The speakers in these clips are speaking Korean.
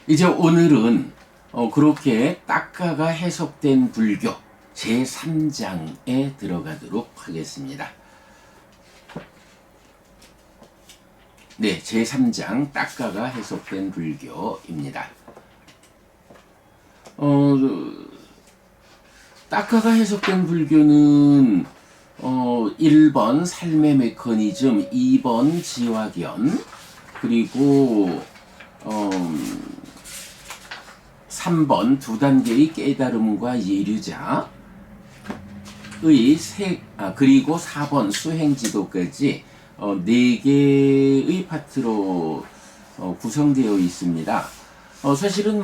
이제 오늘은 그렇게 딱가가 해석된 불교 제3장에 들어가도록 하겠습니다. 네, 제3장 딱가가 해석된 불교입니다. 딱가가 해석된 불교는 1번 삶의 메커니즘, 2번 지화견, 그리고 3번 두 단계의 깨달음과 예류자의 그리고 4번 수행지도까지 4개의 파트로 구성되어 있습니다. 사실은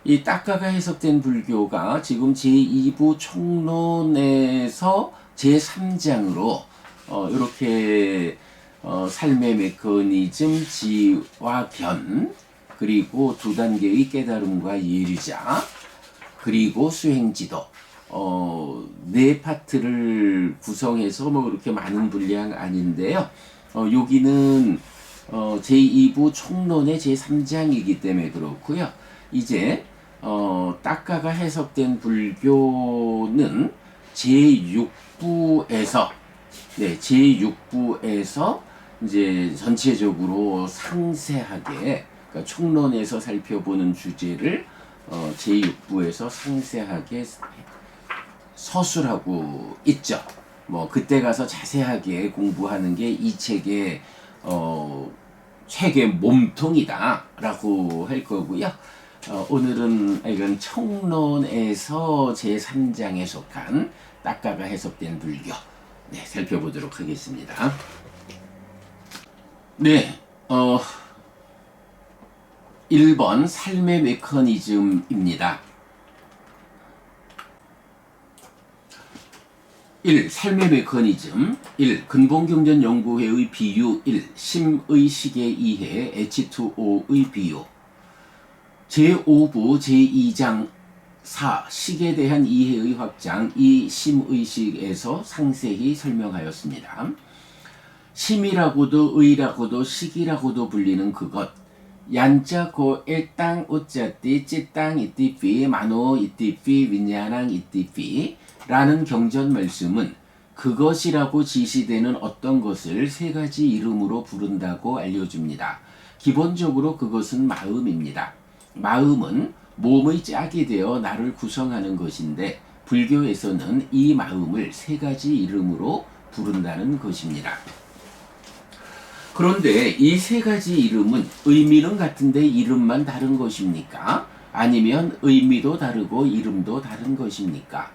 이 딱가가 해석된 불교가 지금 제2부 총론에서 제3장으로 이렇게 삶의 메커니즘, 지와 견, 그리고 두 단계의 깨달음과 예류자, 그리고 수행지도 4파트를 구성해서 그렇게 많은 분량 아닌데요. 여기는 제2부 총론의 제3장이기 때문에 그렇고요. 이제 딱가가 해석된 불교는 제6부에서 이제 전체적으로 상세하게, 그러니까 총론에서 살펴보는 주제를 제6부에서 상세하게 서술하고 있죠. 그때 가서 자세하게 공부하는 게 이 책의 책의 몸통이다라고 할 거고요. 오늘은 이건 총론에서 제3장에 속한 딱가가 해석된 불교 살펴보도록 하겠습니다. 네, 1번 삶의 메커니즘입니다. 1. 삶의 메커니즘. 1. 근본경전연구회의 비유 1. 심의 시계 이해 H2O의 비유. 제5부 제2장 4. 식에 대한 이해의 확장. 이 심의식에서 상세히 설명하였습니다. 심이라고도 의라고도 식이라고도 불리는 그것. 얀자고 일땅 우짜띠 찌땅 이띠삐 마노 이띠삐 윈야낭 이띠삐 라는 경전 말씀은 그것이라고 지시되는 어떤 것을 3가지 이름으로 부른다고 알려줍니다. 기본적으로 그것은 마음입니다. 마음은 몸의 짝이 되어 나를 구성하는 것인데 불교에서는 이 마음을 3가지 이름으로 부른다는 것입니다. 그런데 이 3가지 이름은 의미는 같은데 이름만 다른 것입니까? 아니면 의미도 다르고 이름도 다른 것입니까?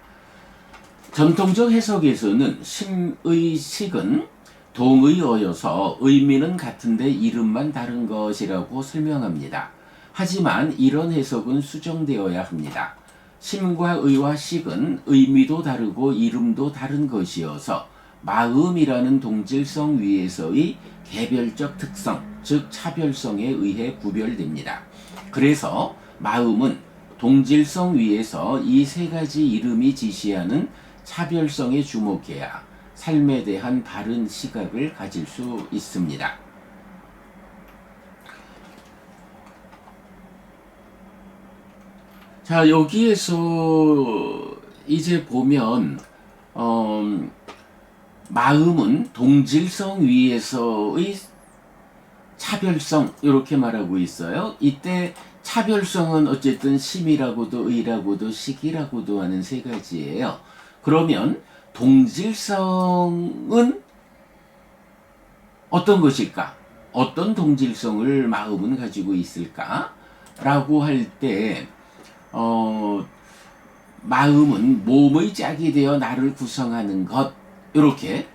전통적 해석에서는 심의식은 동의어여서 의미는 같은데 이름만 다른 것이라고 설명합니다. 하지만 이런 해석은 수정되어야 합니다. 심과 의와 식은 의미도 다르고 이름도 다른 것이어서 마음이라는 동질성 위에서의 개별적 특성, 즉 차별성에 의해 구별됩니다. 그래서 마음은 동질성 위에서 이 3가지 이름이 지시하는 차별성에 주목해야 삶에 대한 바른 시각을 가질 수 있습니다. 자, 여기에서 이제 보면 마음은 동질성 위에서의 차별성 이렇게 말하고 있어요. 이때 차별성은 어쨌든 심이라고도 의라고도 식이라고도 하는 3가지예요. 그러면 동질성은 어떤 것일까? 어떤 동질성을 마음은 가지고 있을까? 라고 할 때 마음은 몸의 짝이 되어 나를 구성하는 것, 이렇게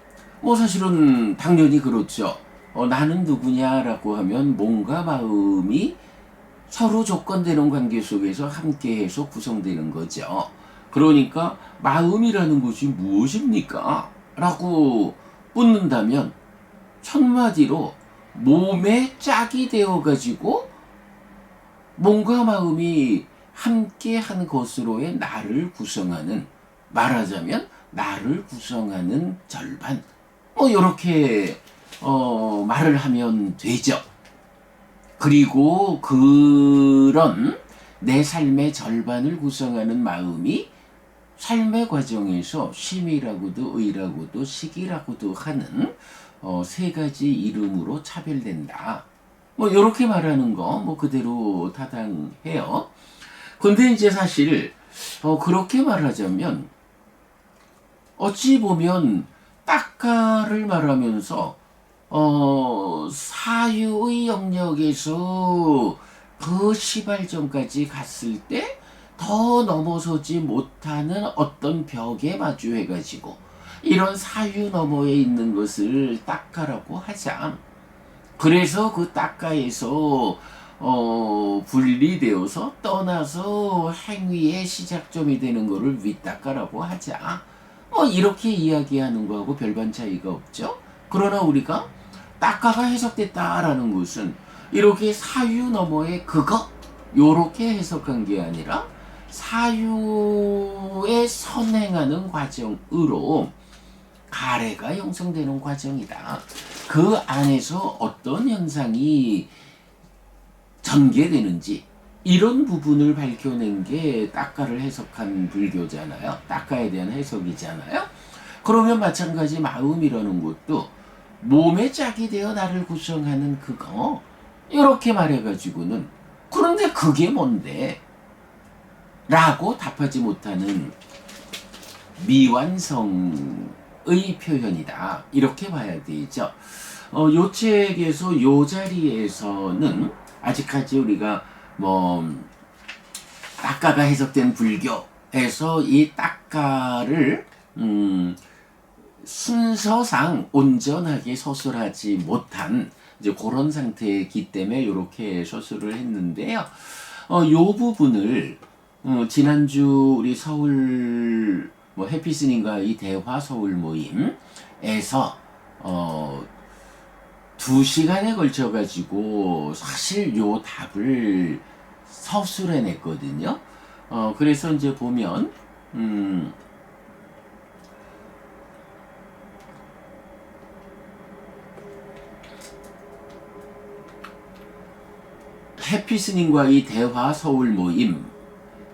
사실은 당연히 그렇죠. 나는 누구냐라고 하면 몸과 마음이 서로 조건되는 관계 속에서 함께해서 구성되는 거죠. 그러니까 마음이라는 것이 무엇입니까? 라고 묻는다면 첫마디로 몸의 짝이 되어가지고 몸과 마음이 함께한 것으로의 나를 구성하는, 말하자면 나를 구성하는 절반, 이렇게 말을 하면 되죠. 그리고 그런 내 삶의 절반을 구성하는 마음이 삶의 과정에서 쉼이라고도 의라고도 식이라고도 하는 세 가지 이름으로 차별된다. 뭐 이렇게 말하는 거 뭐 그대로 타당해요. 근데 이제 사실 그렇게 말하자면 어찌 보면 딱가를 말하면서 사유의 영역에서 그 시발점까지 갔을 때 더 넘어서지 못하는 어떤 벽에 마주해가지고 이런 사유 너머에 있는 것을 딱가라고 하자. 그래서 그 딱가에서 분리되어서 떠나서 행위의 시작점이 되는 것을 윗딱가라고 하자. 뭐 이렇게 이야기하는 거하고 별반 차이가 없죠. 그러나 우리가 딱가가 해석됐다라는 것은 이렇게 사유 너머의 그거 요렇게 해석한 게 아니라 사유에 선행하는 과정으로 가래가 형성되는 과정이다. 그 안에서 어떤 현상이 전개되는지 이런 부분을 밝혀낸 게 딱가를 해석한 불교잖아요. 딱가에 대한 해석이잖아요. 그러면 마찬가지 마음이라는 것도 몸의 짝이 되어 나를 구성하는 그거 이렇게 말해가지고는 그런데 그게 뭔데? 라고 답하지 못하는 미완성의 표현이다. 이렇게 봐야 되죠. 요 책에서 요 자리에서는 아직까지 우리가 뭐 딱가가 해석된 불교에서 이 딱가를 순서상 온전하게 서술하지 못한 이제 그런 상태이기 때문에 이렇게 서술을 했는데요. 요 부분을 지난주 우리 서울 뭐 해피스님과의 대화 서울 모임에서 2시간에 걸쳐 가지고 사실 요 답을 서술해냈거든요. 그래서 이제 보면 해피스님과의 대화 서울 모임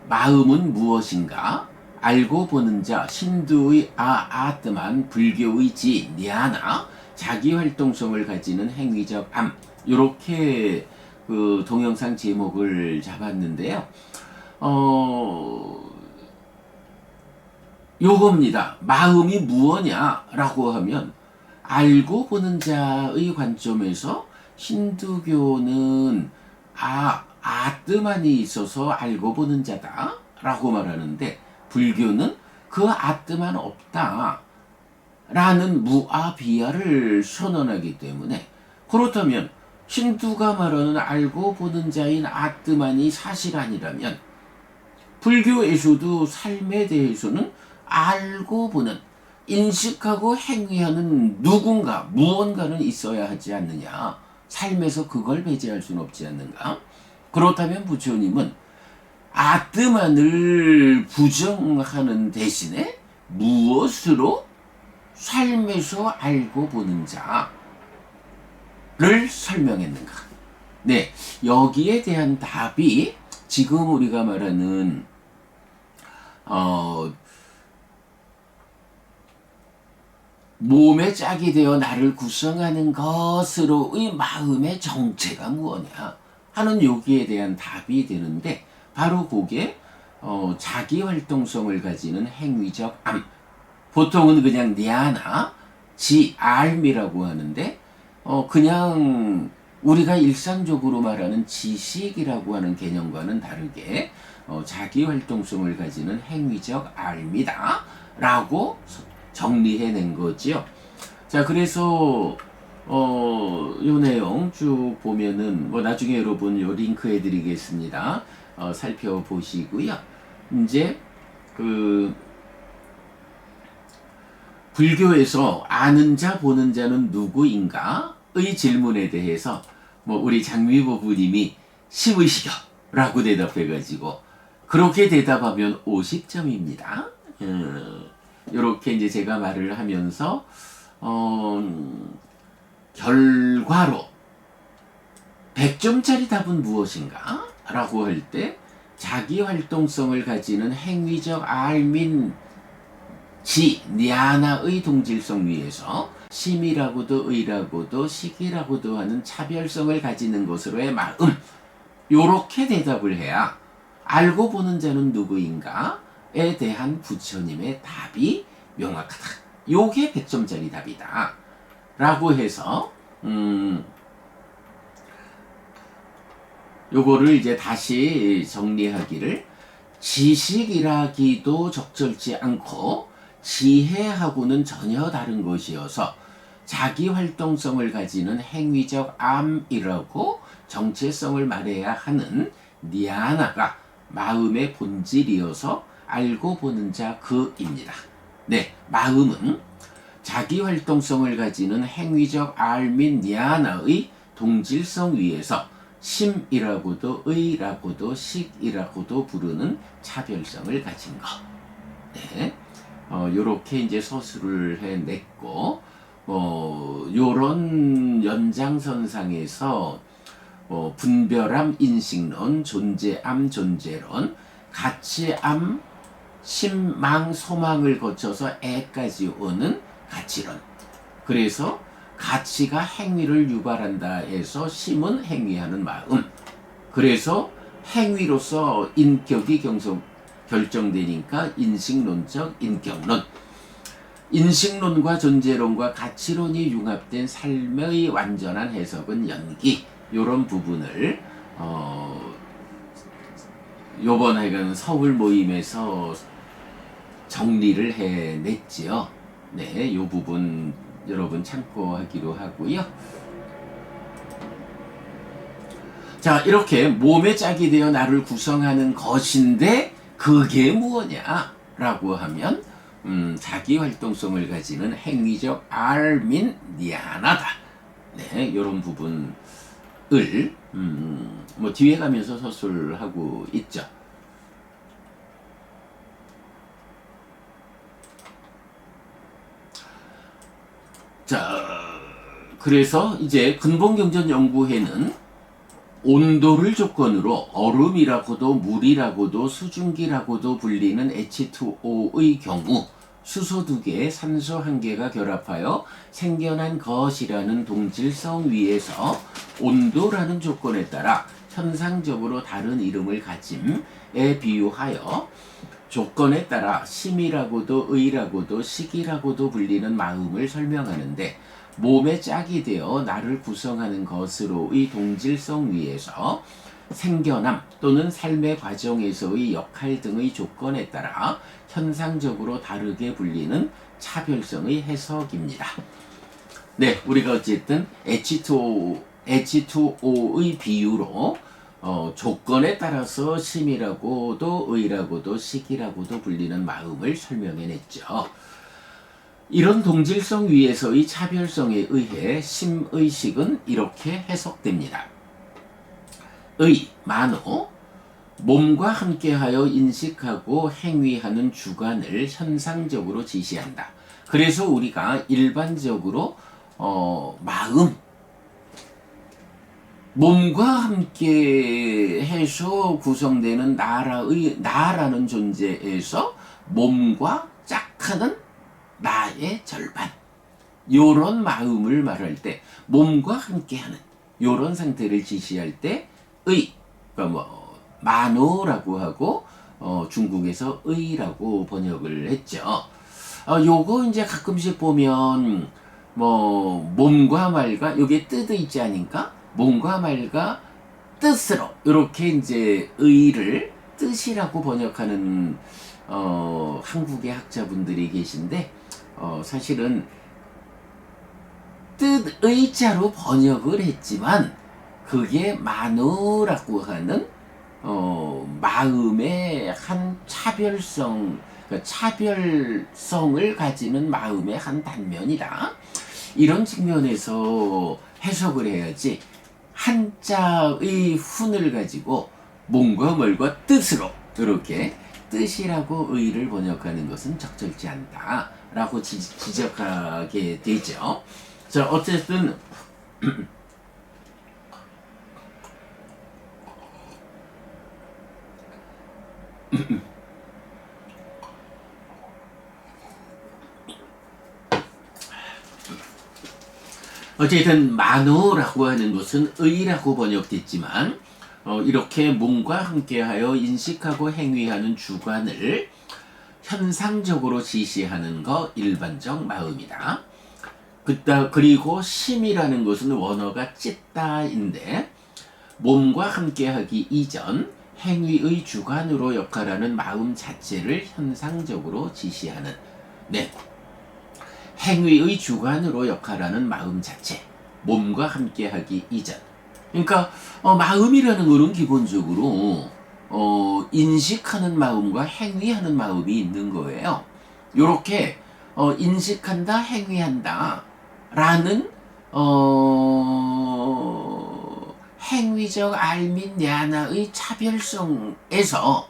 마음은 무엇인가? 알고 보는 자, 신두의 아뜨만, 불교의 지, 냐나, 자기 활동성을 가지는 행위적 암. 요렇게 그 동영상 제목을 잡았는데요. 요겁니다. 마음이 무엇냐라고 하면 알고 보는 자의 관점에서 힌두교는 아뜨만이 있어서 알고 보는 자다 라고 말하는데 불교는 그 아뜨만 없다 라는 무아비야를 선언하기 때문에 그렇다면 힌두가 말하는 알고 보는 자인 아뜨만이 사실 아니라면 불교에서도 삶에 대해서는 알고 보는 인식하고 행위하는 누군가 무언가는 있어야 하지 않느냐. 삶에서 그걸 배제할 수는 없지 않는가? 그렇다면 부처님은 아뜨만을 부정하는 대신에 무엇으로 삶에서 알고 보는 자를 설명했는가? 네, 여기에 대한 답이 지금 우리가 말하는 몸의 짝이 되어 나를 구성하는 것으로의 마음의 정체가 무엇냐 하는 여기에 대한 답이 되는데 바로 그게 자기 활동성을 가지는 행위적 암. 보통은 그냥 냐나, 알미라고 하는데 그냥 우리가 일상적으로 말하는 지식이라고 하는 개념과는 다르게 자기 활동성을 가지는 행위적 알미다 라고 정리해낸 거지요. 자, 그래서 요 내용 쭉 보면은 뭐 나중에 여러분 요 링크 해드리겠습니다. 살펴보시고요. 이제 그 불교에서 아는 자 보는 자는 누구인가의 질문에 대해서 뭐 우리 장미보 부님이 심의식여라고 대답해가지고 그렇게 대답하면 50점입니다. 이렇게 이제 제가 말을 하면서 결과로 100점짜리 답은 무엇인가? 라고 할 때 자기 활동성을 가지는 행위적 알민 지 니아나의 동질성 위에서 심이라고도 의라고도 식이라고도 하는 차별성을 가지는 것으로의 마음, 요렇게 대답을 해야 알고 보는 자는 누구인가에 대한 부처님의 답이 명확하다. 요게 100점짜리 답이다 라고 해서 요거를 이제 다시 정리하기를, 지식이라기도 적절치 않고 지혜하고는 전혀 다른 것이어서 자기 활동성을 가지는 행위적 암이라고 정체성을 말해야 하는 니아나가 마음의 본질이어서 알고 보는 자 그입니다. 네, 마음은 자기 활동성을 가지는 행위적 알민 니아나의 동질성 위에서 심이라고도 의라고도 식이라고도 부르는 차별성을 가진 것. 네. 요렇게 이제 서술을 해냈고, 요런 연장선상에서 분별함, 인식론, 존재암, 존재론, 가치암, 신망, 소망을 거쳐서 애까지 오는 가치론. 그래서 가치가 행위를 유발한다 해서 심은 행위하는 마음. 그래서 행위로서 인격이 결정되니까 인식론적 인격론. 인식론과 존재론과 가치론이 융합된 삶의 완전한 해석은 연기. 요런 부분을 요번 하여간 서울 모임에서 정리를 해냈지요. 네, 요 부분 여러분 참고하기로 하고요. 자, 이렇게 몸의 짝이 되어 나를 구성하는 것인데 그게 무엇냐? 라고 하면 자기 활동성을 가지는 행위적 알민 니아나다. 네, 이런 부분을 뭐 뒤에 가면서 서술하고 있죠. 자, 그래서 이제 근본경전연구회는 온도를 조건으로 얼음이라고도 물이라고도 수증기라고도 불리는 H2O의 경우 수소 2개, 산소 1개가 결합하여 생겨난 것이라는 동질성 위에서 온도라는 조건에 따라 현상적으로 다른 이름을 가짐에 비유하여 조건에 따라 심이라고도 의라고도 식이라고도 불리는 마음을 설명하는데, 몸의 짝이 되어 나를 구성하는 것으로의 동질성 위에서 생겨남 또는 삶의 과정에서의 역할 등의 조건에 따라 현상적으로 다르게 불리는 차별성의 해석입니다. 네, 우리가 어쨌든 H2O의 비유로 조건에 따라서 심이라고도 의라고도 식이라고도 불리는 마음을 설명해냈죠. 이런 동질성 위에서의 차별성에 의해 심의식은 이렇게 해석됩니다. 의, 만호, 몸과 함께하여 인식하고 행위하는 주관을 현상적으로 지시한다. 그래서 우리가 일반적으로 마음, 몸과 함께 해서 구성되는 나라는 존재에서 몸과 짝하는 나의 절반, 요런 마음을 말할 때, 몸과 함께하는 요런 상태를 지시할 때 그러니까 만호라고 하고 중국에서 의라고 번역을 했죠. 요거 이제 가끔씩 보면 몸과 말과 요게 뜻이 있지 않을까? 몸과 말과 뜻으로 이렇게 이제 의를 뜻이라고 번역하는 한국의 학자분들이 계신데, 사실은 뜻의자로 번역을 했지만 그게 만호라고 하는 마음의 한 차별성, 그러니까 차별성을 가지는 마음의 한 단면이다. 이런 측면에서 해석을 해야지, 한자의 훈을 가지고 몸과 멀과 뜻으로 이렇게 뜻이라고 의를 번역하는 것은 적절치 않다라고 지적하게 되죠. 자, 어쨌든 어쨌든 만호라고 하는 것은 의라고 번역됐지만 이렇게 몸과 함께하여 인식하고 행위하는 주관을 현상적으로 지시하는 거 일반적 마음이다. 그리고 심이라는 것은 원어가 찢다인데 몸과 함께하기 이전 행위의 주관으로 역할하는 마음 자체를 현상적으로 지시하는 네. 행위의 주관으로 역할하는 마음 자체, 몸과 함께하기 이전. 그러니까 마음이라는 것은 기본적으로 인식하는 마음과 행위하는 마음이 있는 거예요. 이렇게 인식한다, 행위한다 라는 행위적 알민 야나의 차별성에서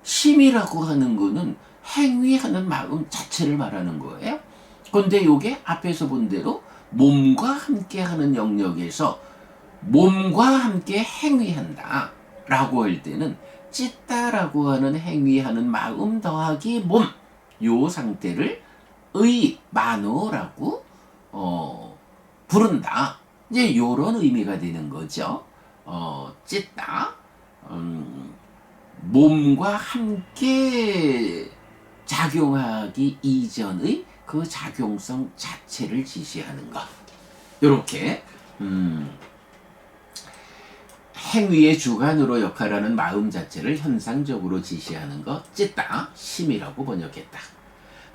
심이라고 하는 거는 행위하는 마음 자체를 말하는 거예요. 근데 이게 앞에서 본 대로 몸과 함께 하는 영역에서 몸과 함께 행위한다 라고 할 때는 찢다라고 하는 행위하는 마음 더하기 몸, 요 상태를 의만호라고 부른다. 이제 요런 의미가 되는 거죠. 찢다, 몸과 함께 작용하기 이전의 그 작용성 자체를 지시하는 것. 이렇게 행위의 주관으로 역할하는 마음 자체를 현상적으로 지시하는 것, 찢다, 심이라고 번역했다.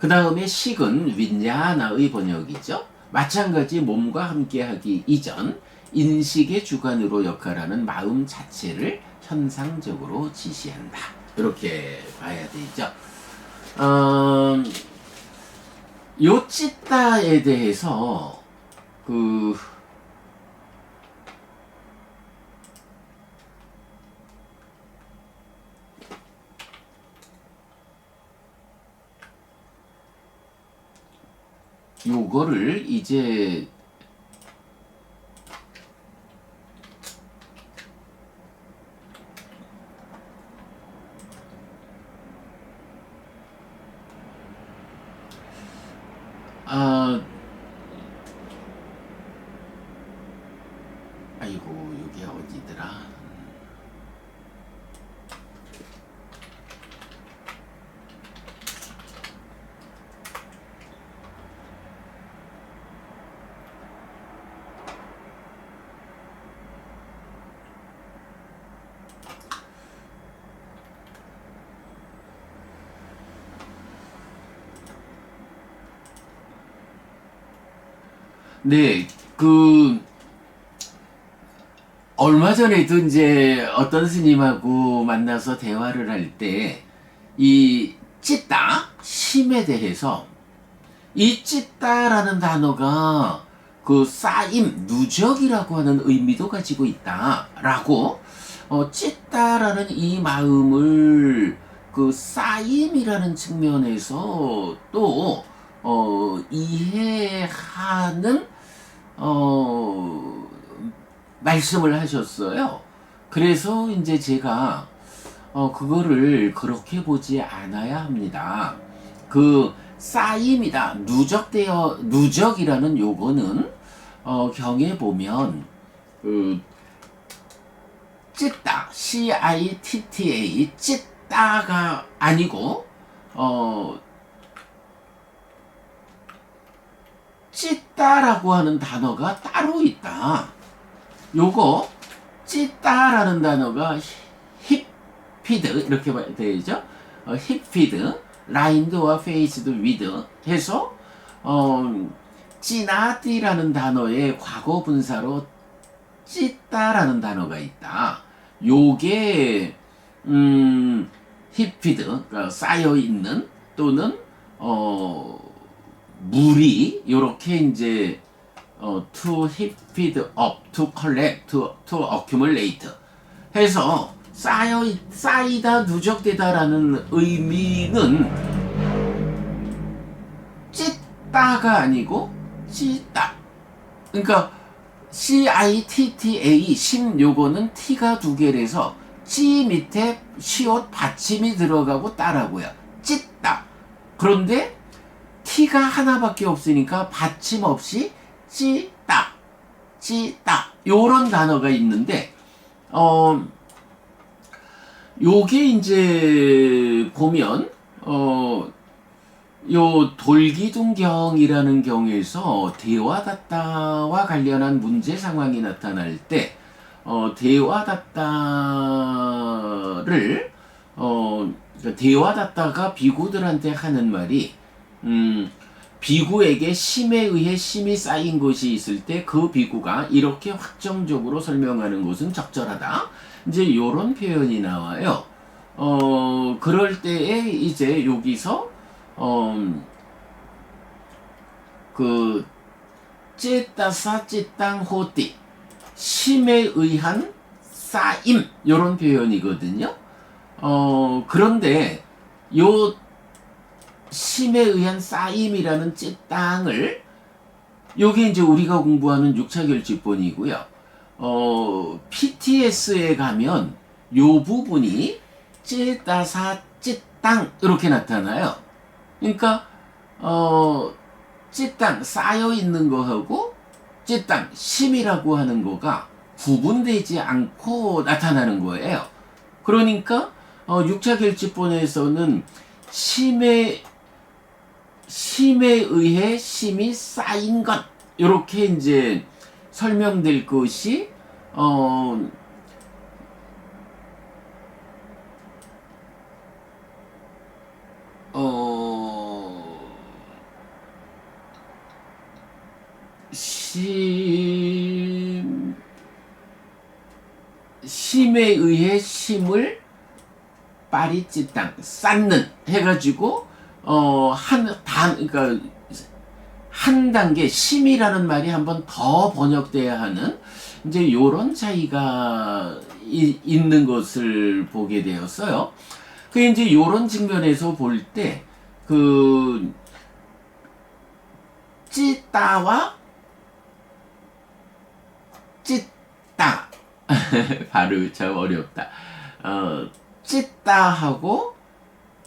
그 다음에 식은 윈야나의 번역이죠. 마찬가지 몸과 함께하기 이전 인식의 주관으로 역할하는 마음 자체를 현상적으로 지시한다. 이렇게 봐야 되죠. 요 찢다에 대해서 요거를 이제 아이고 여기 어디더라? 네, 얼마 전에도 이제 어떤 스님하고 만나서 대화를 할 때, 이 찢다, 심에 대해서, 이 찢다라는 단어가 쌓임, 누적이라고 하는 의미도 가지고 있다라고, 찢다라는 이 마음을 쌓임이라는 측면에서 또, 이해하는, 말씀을 하셨어요. 그래서 이제 제가 그거를 그렇게 보지 않아야 합니다. 쌓임이다. 누적이라는 요거는 경에 보면 찢다, CITTA, 찢다가 아니고 찢다라고 하는 단어가 따로 있다. 요거 찢다라는 단어가 힙피드 이렇게 되죠. 힙피드, 라인드와 페이스드 위드 해서 찌나띠라는 단어의 과거 분사로 찢다라는 단어가 있다. 요게 힙피드, 그러니까 쌓여 있는 또는 물이 요렇게 이제 to feed up, to collect, to accumulate 해서 쌓이다, 누적되다라는 의미는 찢다가 아니고 찢다. 그러니까 CITTA, 심 요거는 T가 두 개라서 찌 밑에 시옷 받침이 들어가고 따라고요. 찢다. 그런데 T가 하나밖에 없으니까 받침 없이 찢다. 찌다 요런 단어가 있는데 요게 이제 보면 요 돌기둥경이라는 경에서 대화다따와 관련한 문제 상황이 나타날 때 대화다따를 대화다따가 비구들한테 하는 말이 비구에게 심에 의해 심이 쌓인 것이 있을 때 그 비구가 이렇게 확정적으로 설명하는 것은 적절하다. 이제 요런 표현이 나와요. 그럴 때에 이제 여기서 그 찌따사 찌땅 호띠 심에 의한 쌓임 요런 표현이거든요. 그런데 요 심에 의한 쌓임이라는 찌땅을 요게 이제 우리가 공부하는 6차 결집본이고요. PTS에 가면 요 부분이 찌따사 찌땅 이렇게 나타나요. 그러니까 찌땅 쌓여 있는 거하고 찌땅 심이라고 하는 거가 구분되지 않고 나타나는 거예요. 그러니까 6차 결집본에서는 심에 의해 심이 쌓인 것 이렇게 이제 설명될 것이 심에 의해 심을 빠리찌땅 쌓는 해가지고 그러니까 한 단계 심이라는 말이 한 번 더 번역돼야 하는 이제 요런 차이가 있는 것을 보게 되었어요. 그 이제 요런 측면에서 볼 때 그 찌따와 찌따 발음 참 어렵다. 찌따하고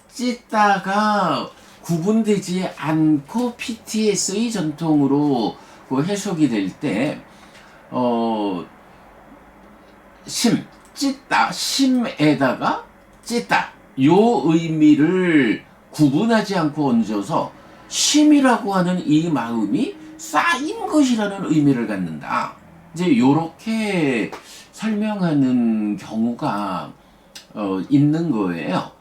찌따가 구분되지 않고 PTS의 전통으로 그 해석이 될 때, 찌따, 심에다가 찌따, 요 의미를 구분하지 않고 얹어서 심이라고 하는 이 마음이 쌓인 것이라는 의미를 갖는다. 이제 요렇게 설명하는 경우가 있는 거예요.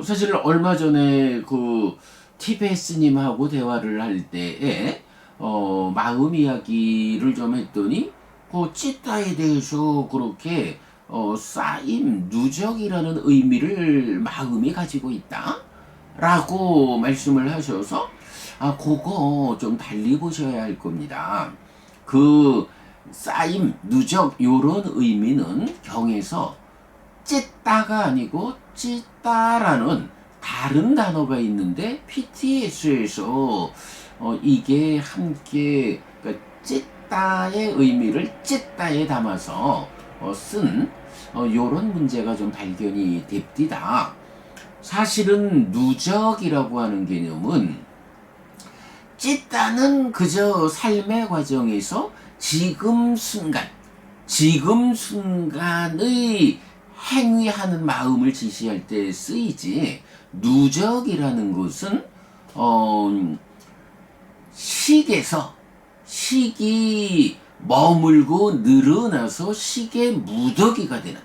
사실 얼마 전에 그 티베스님하고 대화를 할 때에 마음 이야기를 좀 했더니 그 찌따에 대해서 그렇게 쌓임, 누적이라는 의미를 마음이 가지고 있다 라고 말씀을 하셔서 그거 좀 달리 보셔야 할 겁니다. 그 쌓임, 누적 요런 의미는 경에서 찌따가 아니고 찌따라는 다른 단어가 있는데 PTS에서 이게 함께 그러니까 찌따의 의미를 찌따에 담아서 쓴 요런 문제가 좀 발견이 됩니다. 사실은 누적이라고 하는 개념은 찌따는 그저 삶의 과정에서 지금 순간의 행위하는 마음을 지시할 때 쓰이지, 누적이라는 것은 식이 머물고 늘어나서 식의 무더기가 되는.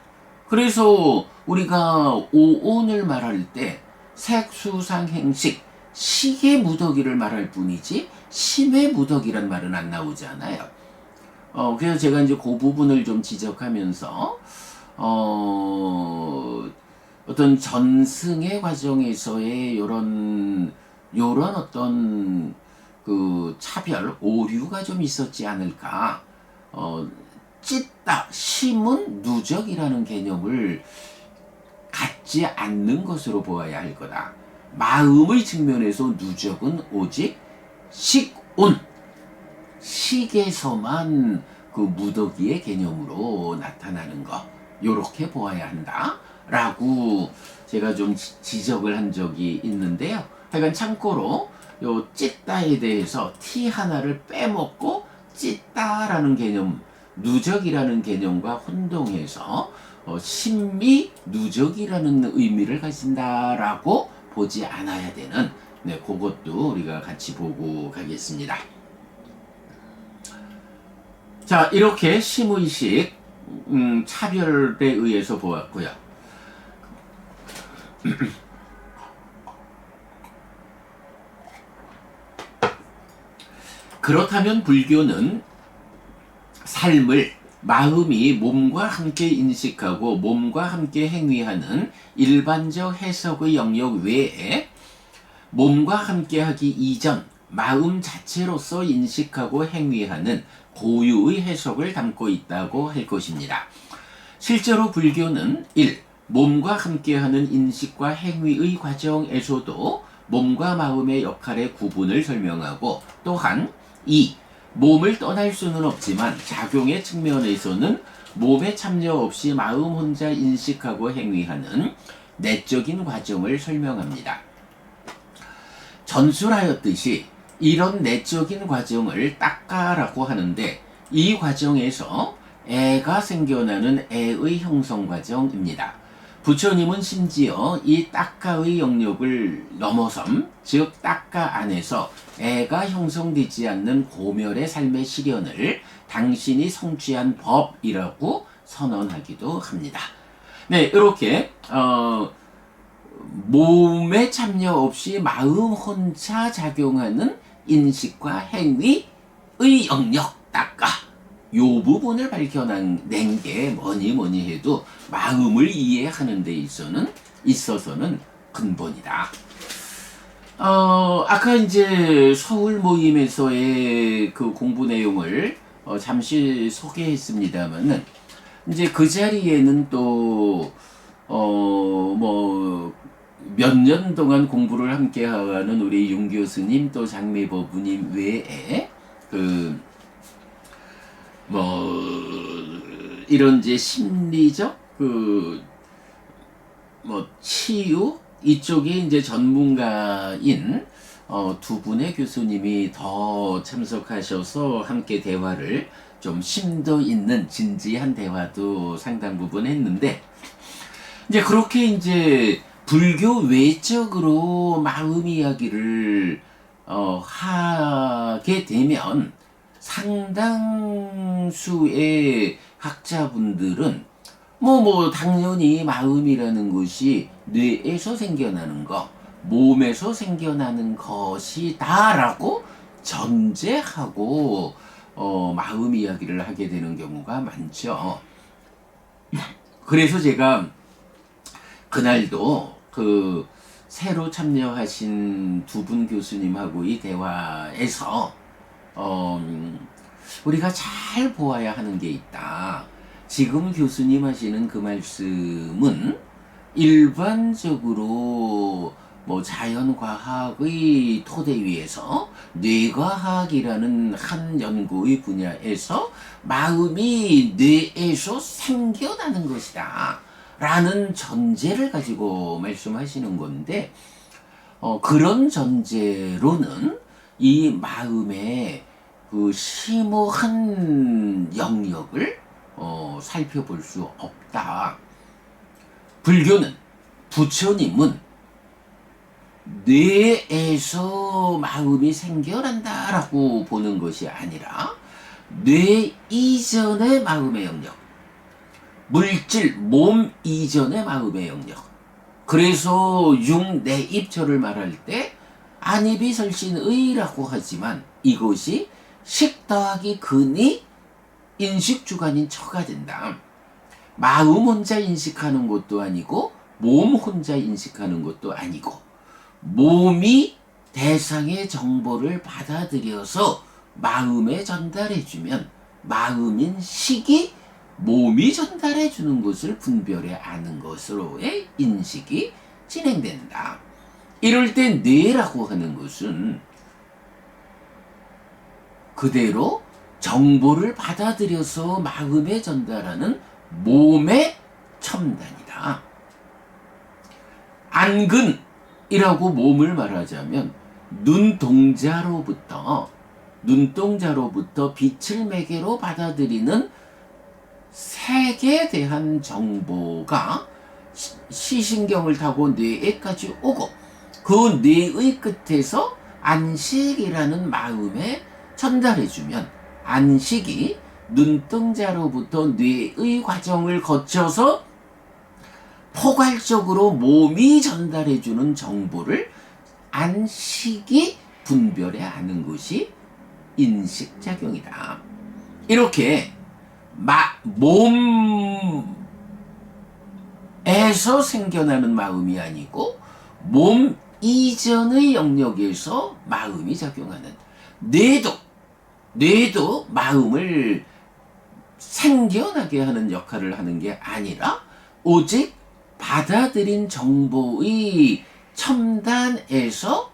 그래서 우리가 오온을 말할 때 색수상행식 식의 무더기를 말할 뿐이지 심의 무더기란 말은 안 나오잖아요. 그래서 제가 이제 그 부분을 좀 지적하면서 어떤 전승의 과정에서의 요런 어떤 그 차별, 오류가 좀 있었지 않을까. 찢다, 심은 누적이라는 개념을 갖지 않는 것으로 보아야 할 거다. 마음의 측면에서 누적은 오직 식온, 식에서만 그 무더기의 개념으로 나타나는 것, 요렇게 보아야 한다 라고 제가 좀 지적을 한 적이 있는데요. 하여간 참고로 요 찢다에 대해서 T 하나를 빼먹고 찢다라는 개념, 누적이라는 개념과 혼동해서 심미 누적이라는 의미를 가진다라고 보지 않아야 되는, 네, 그것도 우리가 같이 보고 가겠습니다. 자, 이렇게 심의식 차별에 의해서 보았고요. 그렇다면 불교는 삶을 마음이 몸과 함께 인식하고 몸과 함께 행위하는 일반적 해석의 영역 외에 몸과 함께하기 이전 마음 자체로서 인식하고 행위하는 고유의 해석을 담고 있다고 할 것입니다. 실제로 불교는 1. 몸과 함께하는 인식과 행위의 과정에서도 몸과 마음의 역할의 구분을 설명하고, 또한 2. 몸을 떠날 수는 없지만 작용의 측면에서는 몸에 참여 없이 마음 혼자 인식하고 행위하는 내적인 과정을 설명합니다. 전술하였듯이 이런 내적인 과정을 딱가라고 하는데, 이 과정에서 애가 생겨나는 애의 형성 과정입니다. 부처님은 심지어 이 딱가의 영역을 넘어섬, 즉 딱가 안에서 애가 형성되지 않는 고멸의 삶의 실현을 당신이 성취한 법이라고 선언하기도 합니다. 네, 이렇게 몸에 참여 없이 마음 혼자 작용하는 인식과 행위의 영역, 딱가, 요 부분을 밝혀낸 게 뭐니 해도 마음을 이해하는 데 있어서는 근본이다. 아까 이제 서울 모임에서의 그 공부 내용을 잠시 소개했습니다만은, 이제 그 자리에는 또 몇 년 동안 공부를 함께 하는 우리 윤 교수님, 또 장미법부님 외에 이런 이제 심리적 치유 이쪽에 이제 전문가인 두 분의 교수님이 더 참석하셔서 함께 대화를 좀 심도 있는 진지한 대화도 상당 부분 했는데, 이제 그렇게 이제 불교 외적으로 마음 이야기를 하게 되면 상당수의 학자분들은 당연히 마음이라는 것이 뇌에서 생겨나는 것, 몸에서 생겨나는 것이다라고 전제하고 마음 이야기를 하게 되는 경우가 많죠. 그래서 제가 그날도 새로 참여하신 두 분 교수님하고의 대화에서 우리가 잘 보아야 하는 게 있다. 지금 교수님 하시는 그 말씀은 일반적으로 자연과학의 토대 위에서 뇌과학이라는 한 연구의 분야에서 마음이 뇌에서 생겨나는 것이다 라는 전제를 가지고 말씀하시는 건데, 그런 전제로는 이 마음의 그 심오한 영역을 살펴볼 수 없다. 불교는, 부처님은 뇌에서 마음이 생겨난다라고 보는 것이 아니라 뇌 이전의 마음의 영역, 물질, 몸 이전의 마음의 영역. 그래서 육내입처를 말할 때 안입이 설신의라고 하지만 이것이 식 더하기 근이 인식주관인 처가 된다. 마음 혼자 인식하는 것도 아니고 몸 혼자 인식하는 것도 아니고, 몸이 대상의 정보를 받아들여서 마음에 전달해주면 마음인 식이 몸이 전달해주는 것을 분별해 아는 것으로의 인식이 진행된다. 이럴 때 뇌라고 하는 것은 그대로 정보를 받아들여서 마음에 전달하는 몸의 첨단이다. 안근이라고 몸을 말하자면 눈동자로부터 눈동자로부터 빛을 매개로 받아들이는 색에 대한 정보가 시신경을 타고 뇌에까지 오고, 그 뇌의 끝에서 안식이라는 마음에 전달해주면, 안식이 눈동자로부터 뇌의 과정을 거쳐서 포괄적으로 몸이 전달해주는 정보를 안식이 분별해 하는 것이 인식작용이다. 이렇게 몸에서 생겨나는 마음이 아니고 몸 이전의 영역에서 마음이 작용하는, 뇌도 마음을 생겨나게 하는 역할을 하는 게 아니라 오직 받아들인 정보의 첨단에서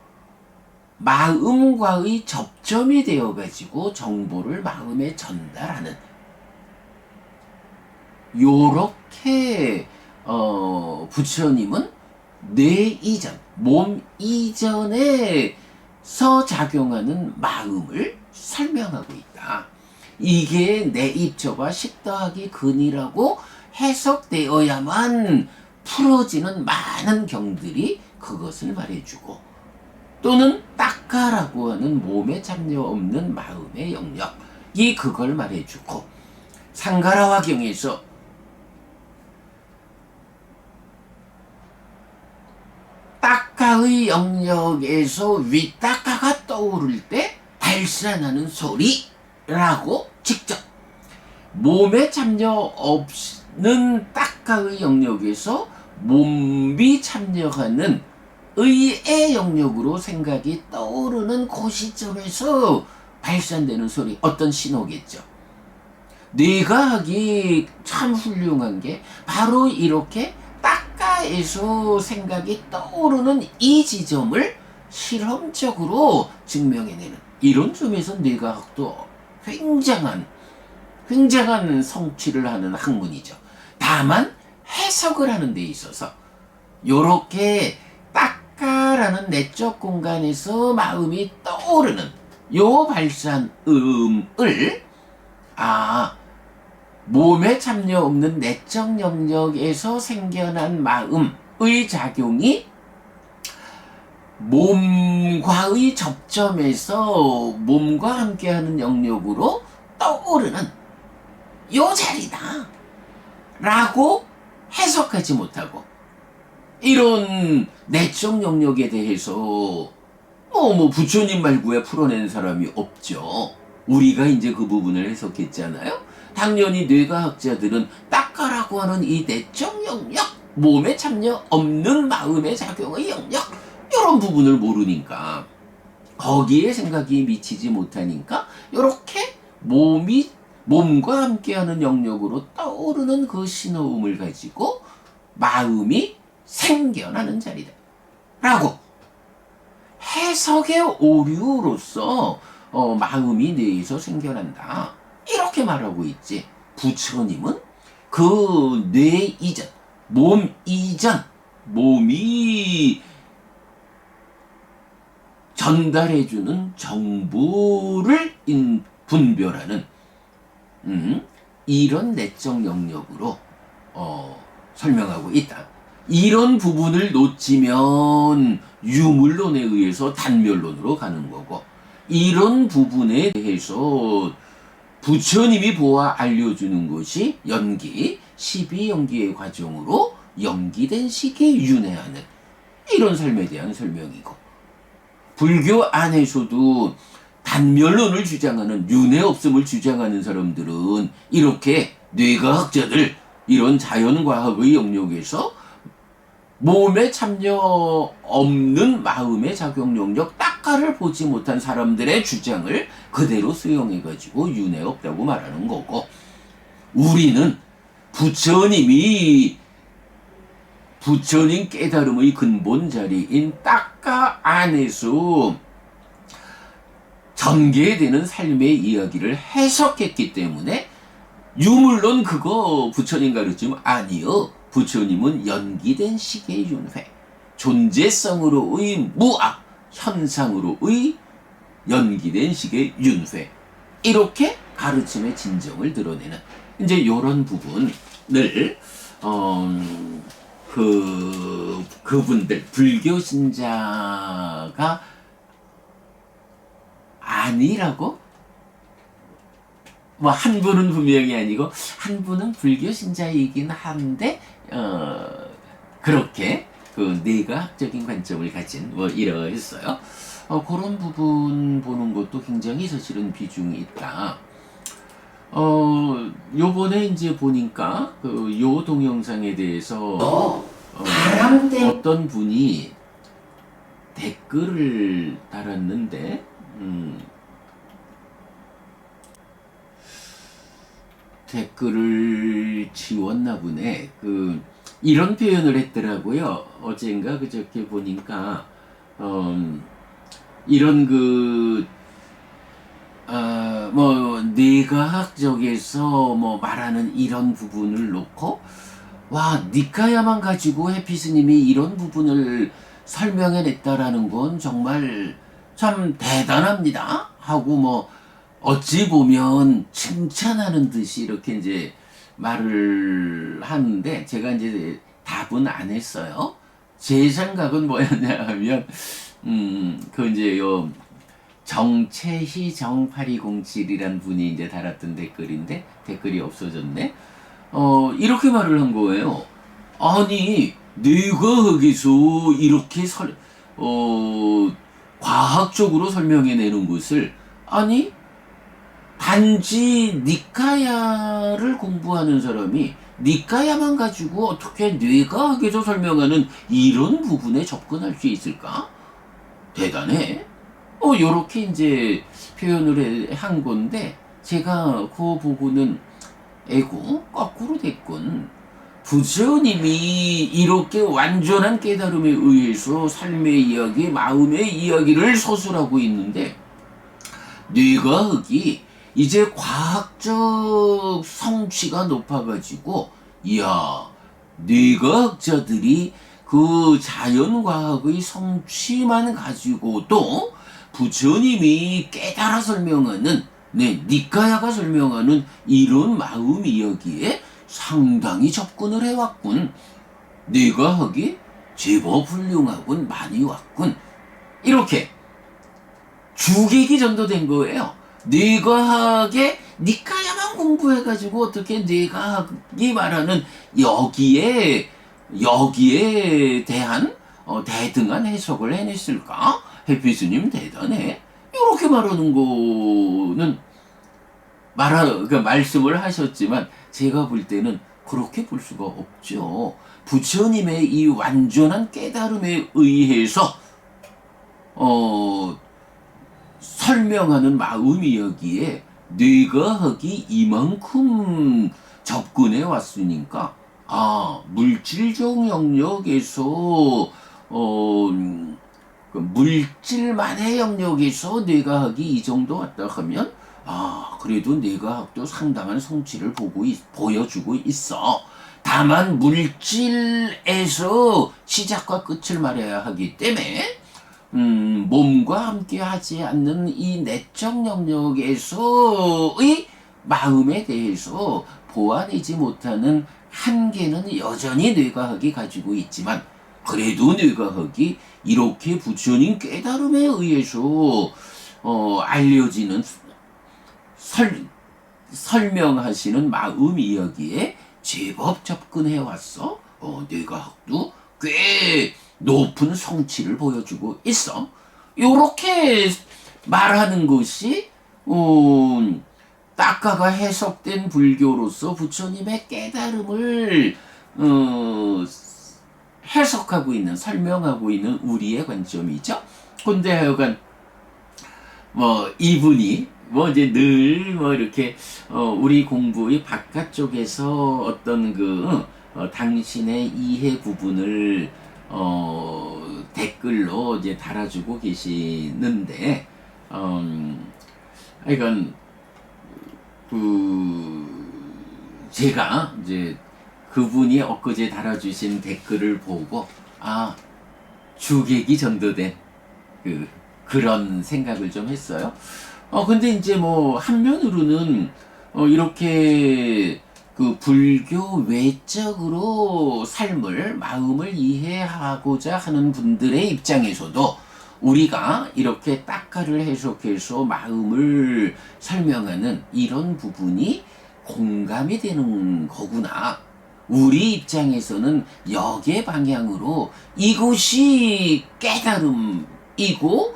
마음과의 접점이 되어가지고 정보를 마음에 전달하는, 요렇게 부처님은 뇌 이전, 몸 이전에서 작용하는 마음을 설명하고 있다. 이게 내입조와 식더하기 근이라고 해석되어야만 풀어지는 많은 경들이 그것을 말해주고, 또는 딱가라고 하는 몸에 참여 없는 마음의 영역이 그걸 말해주고, 상가라화경에서 딱가의 영역에서 윗딱가가 떠오를 때 발산하는 소리라고 직접 몸에 참여 없는 딱가의 영역에서 몸이 참여하는 의의 영역으로 생각이 떠오르는 그 시점에서 발산되는 소리, 어떤 신호겠죠. 뇌과학이 참 훌륭한 게 바로 이렇게 딱가에서 생각이 떠오르는 이 지점을 실험적으로 증명해내는, 이런 점에서 뇌과학도 굉장한 성취를 하는 학문이죠. 다만 해석을 하는 데 있어서 요렇게 딱가라는 내적 공간에서 마음이 떠오르는 요 발산음을 몸에 참여 없는 내적 영역에서 생겨난 마음의 작용이 몸과의 접점에서 몸과 함께하는 영역으로 떠오르는 요 자리다 라고 해석하지 못하고, 이런 내적 영역에 대해서 부처님 말고야 풀어낸 사람이 없죠. 우리가 이제 그 부분을 해석했잖아요. 당연히 뇌과학자들은 딱가라고 하는 이 내적 영역, 몸에 참여 없는 마음의 작용의 영역, 이런 부분을 모르니까, 거기에 생각이 미치지 못하니까 이렇게 몸과 함께하는 영역으로 떠오르는 그 신호음을 가지고 마음이 생겨나는 자리다 라고 해석의 오류로서 마음이 뇌에서 생겨난다, 이렇게 말하고 있지. 부처님은 그 뇌 이전, 몸 이전, 몸이 전달해주는 정보를 분별하는 이런 내적 영역으로 설명하고 있다. 이런 부분을 놓치면 유물론에 의해서 단멸론으로 가는 거고, 이런 부분에 대해서 부처님이 보아 알려주는 것이 연기, 12연기의 과정으로 연기된 시기에 윤회하는 이런 삶에 대한 설명이고, 불교 안에서도 단멸론을 주장하는, 윤회 없음을 주장하는 사람들은 이렇게 뇌과학자들, 이런 자연과학의 영역에서 몸에 참여 없는 마음의 작용 영역, 딱가를 보지 못한 사람들의 주장을 그대로 수용해가지고 윤회 없다고 말하는 거고, 우리는 부처님 깨달음의 근본 자리인 딱가 안에서 전개되는 삶의 이야기를 해석했기 때문에, 유물론 그거 부처님 가르치면 아니요. 부처님은 연기된 시계의 윤회, 존재성으로의 무아, 현상으로의 연기된 식의 윤회. 이렇게 가르침의 진정을 드러내는 이제 이런 부분을 그분들 불교 신자가 아니라고 뭐 한 분은 분명히 아니고 한 분은 불교 신자이긴 한데 그렇게 그 내과학적인 관점을 가진 뭐 이러했어요. 그런 부분 보는 것도 굉장히 사실은 비중이 있다. 요번에 이제 보니까 그 요 동영상에 대해서 어떤 분이 댓글을 달았는데 댓글을 지웠나 보네. 이런 표현을 했더라고요. 어젠가 그저께 보니까 이런 뭐 뇌과학적에서 뭐 말하는 이런 부분을 놓고 와 니카야만 가지고 해피스님이 이런 부분을 설명해냈다라는 건 정말 참 대단합니다 하고 뭐 어찌 보면 칭찬하는 듯이 이렇게 이제 말을 하는데 제가 이제 답은 안 했어요. 제 생각은 뭐였냐 하면 이제 요 정채희 정8207이란 분이 이제 달았던 댓글인데 댓글이 없어졌네. 이렇게 말을 한 거예요. 아니 뇌과학에서 이렇게 과학적으로 설명해내는 것을 아니 단지 니카야를 공부하는 사람이 니카야만 가지고 어떻게 뇌과학에서 설명하는 이런 부분에 접근할 수 있을까? 대단해. 요렇게 이제 표현을 한 건데 제가 그거 보고는 에고 거꾸로 됐군. 부처님이 이렇게 완전한 깨달음에 의해서 삶의 이야기, 마음의 이야기를 서술하고 있는데 뇌과학이 이제 과학적 성취가 높아가지고 이야 뇌과학자들이 그 자연과학의 성취만 가지고도 부처님이 깨달아 설명하는 니카야가 설명하는 이런 마음 이야기에 상당히 접근을 해왔군. 뇌과학이 제법 훌륭하군 많이 왔군. 이렇게 주객이 전도된 거예요. 뇌과학에 니카야만 공부해가지고 어떻게 뇌과학이 말하는 여기에 대한 대등한 해석을 해냈을까? 해피스님 대단해. 이렇게 말하는 거는 그러니까 말씀을 하셨지만 제가 볼 때는 그렇게 볼 수가 없죠. 부처님의 이 완전한 깨달음에 의해서 설명하는 마음이 여기에 뇌과학이 이만큼 접근해 왔으니까 물질적 영역에서 물질만의 영역에서 뇌과학이 이 정도 왔다 하면 그래도 뇌과학도 상당한 성취를 보여주고 있어. 다만 물질에서 시작과 끝을 말해야 하기 때문에 몸과 함께 하지 않는 이 내적 영역에서의 마음에 대해서 보완하지 못하는 한계는 여전히 뇌과학이 가지고 있지만 그래도 뇌과학이 이렇게 부처님 깨달음에 의해서 알려지는 설명하시는 마음 이야기에 제법 접근해 왔어. 뇌과학도 꽤 높은 성취를 보여주고 있어. 요렇게 말하는 것이 딱가가 해석된 불교로서 부처님의 깨달음을 해석하고 있는 설명하고 있는 우리의 관점이죠. 근데 하여간 이분이 이제 늘 이렇게 우리 공부의 바깥쪽에서 어떤 당신의 이해 부분을 댓글로 이제 달아주고 계시는데 하여간 제가 이제 그분이 엊그제 달아주신 댓글을 보고 주객이 전도된 그런 생각을 좀 했어요. 근데 이제 뭐 한면으로는 이렇게 그 불교 외적으로 삶을 마음을 이해하고자 하는 분들의 입장에서도 우리가 이렇게 딱가를 해석해서 마음을 설명하는 이런 부분이 공감이 되는 거구나. 우리 입장에서는 역의 방향으로 이것이 깨달음이고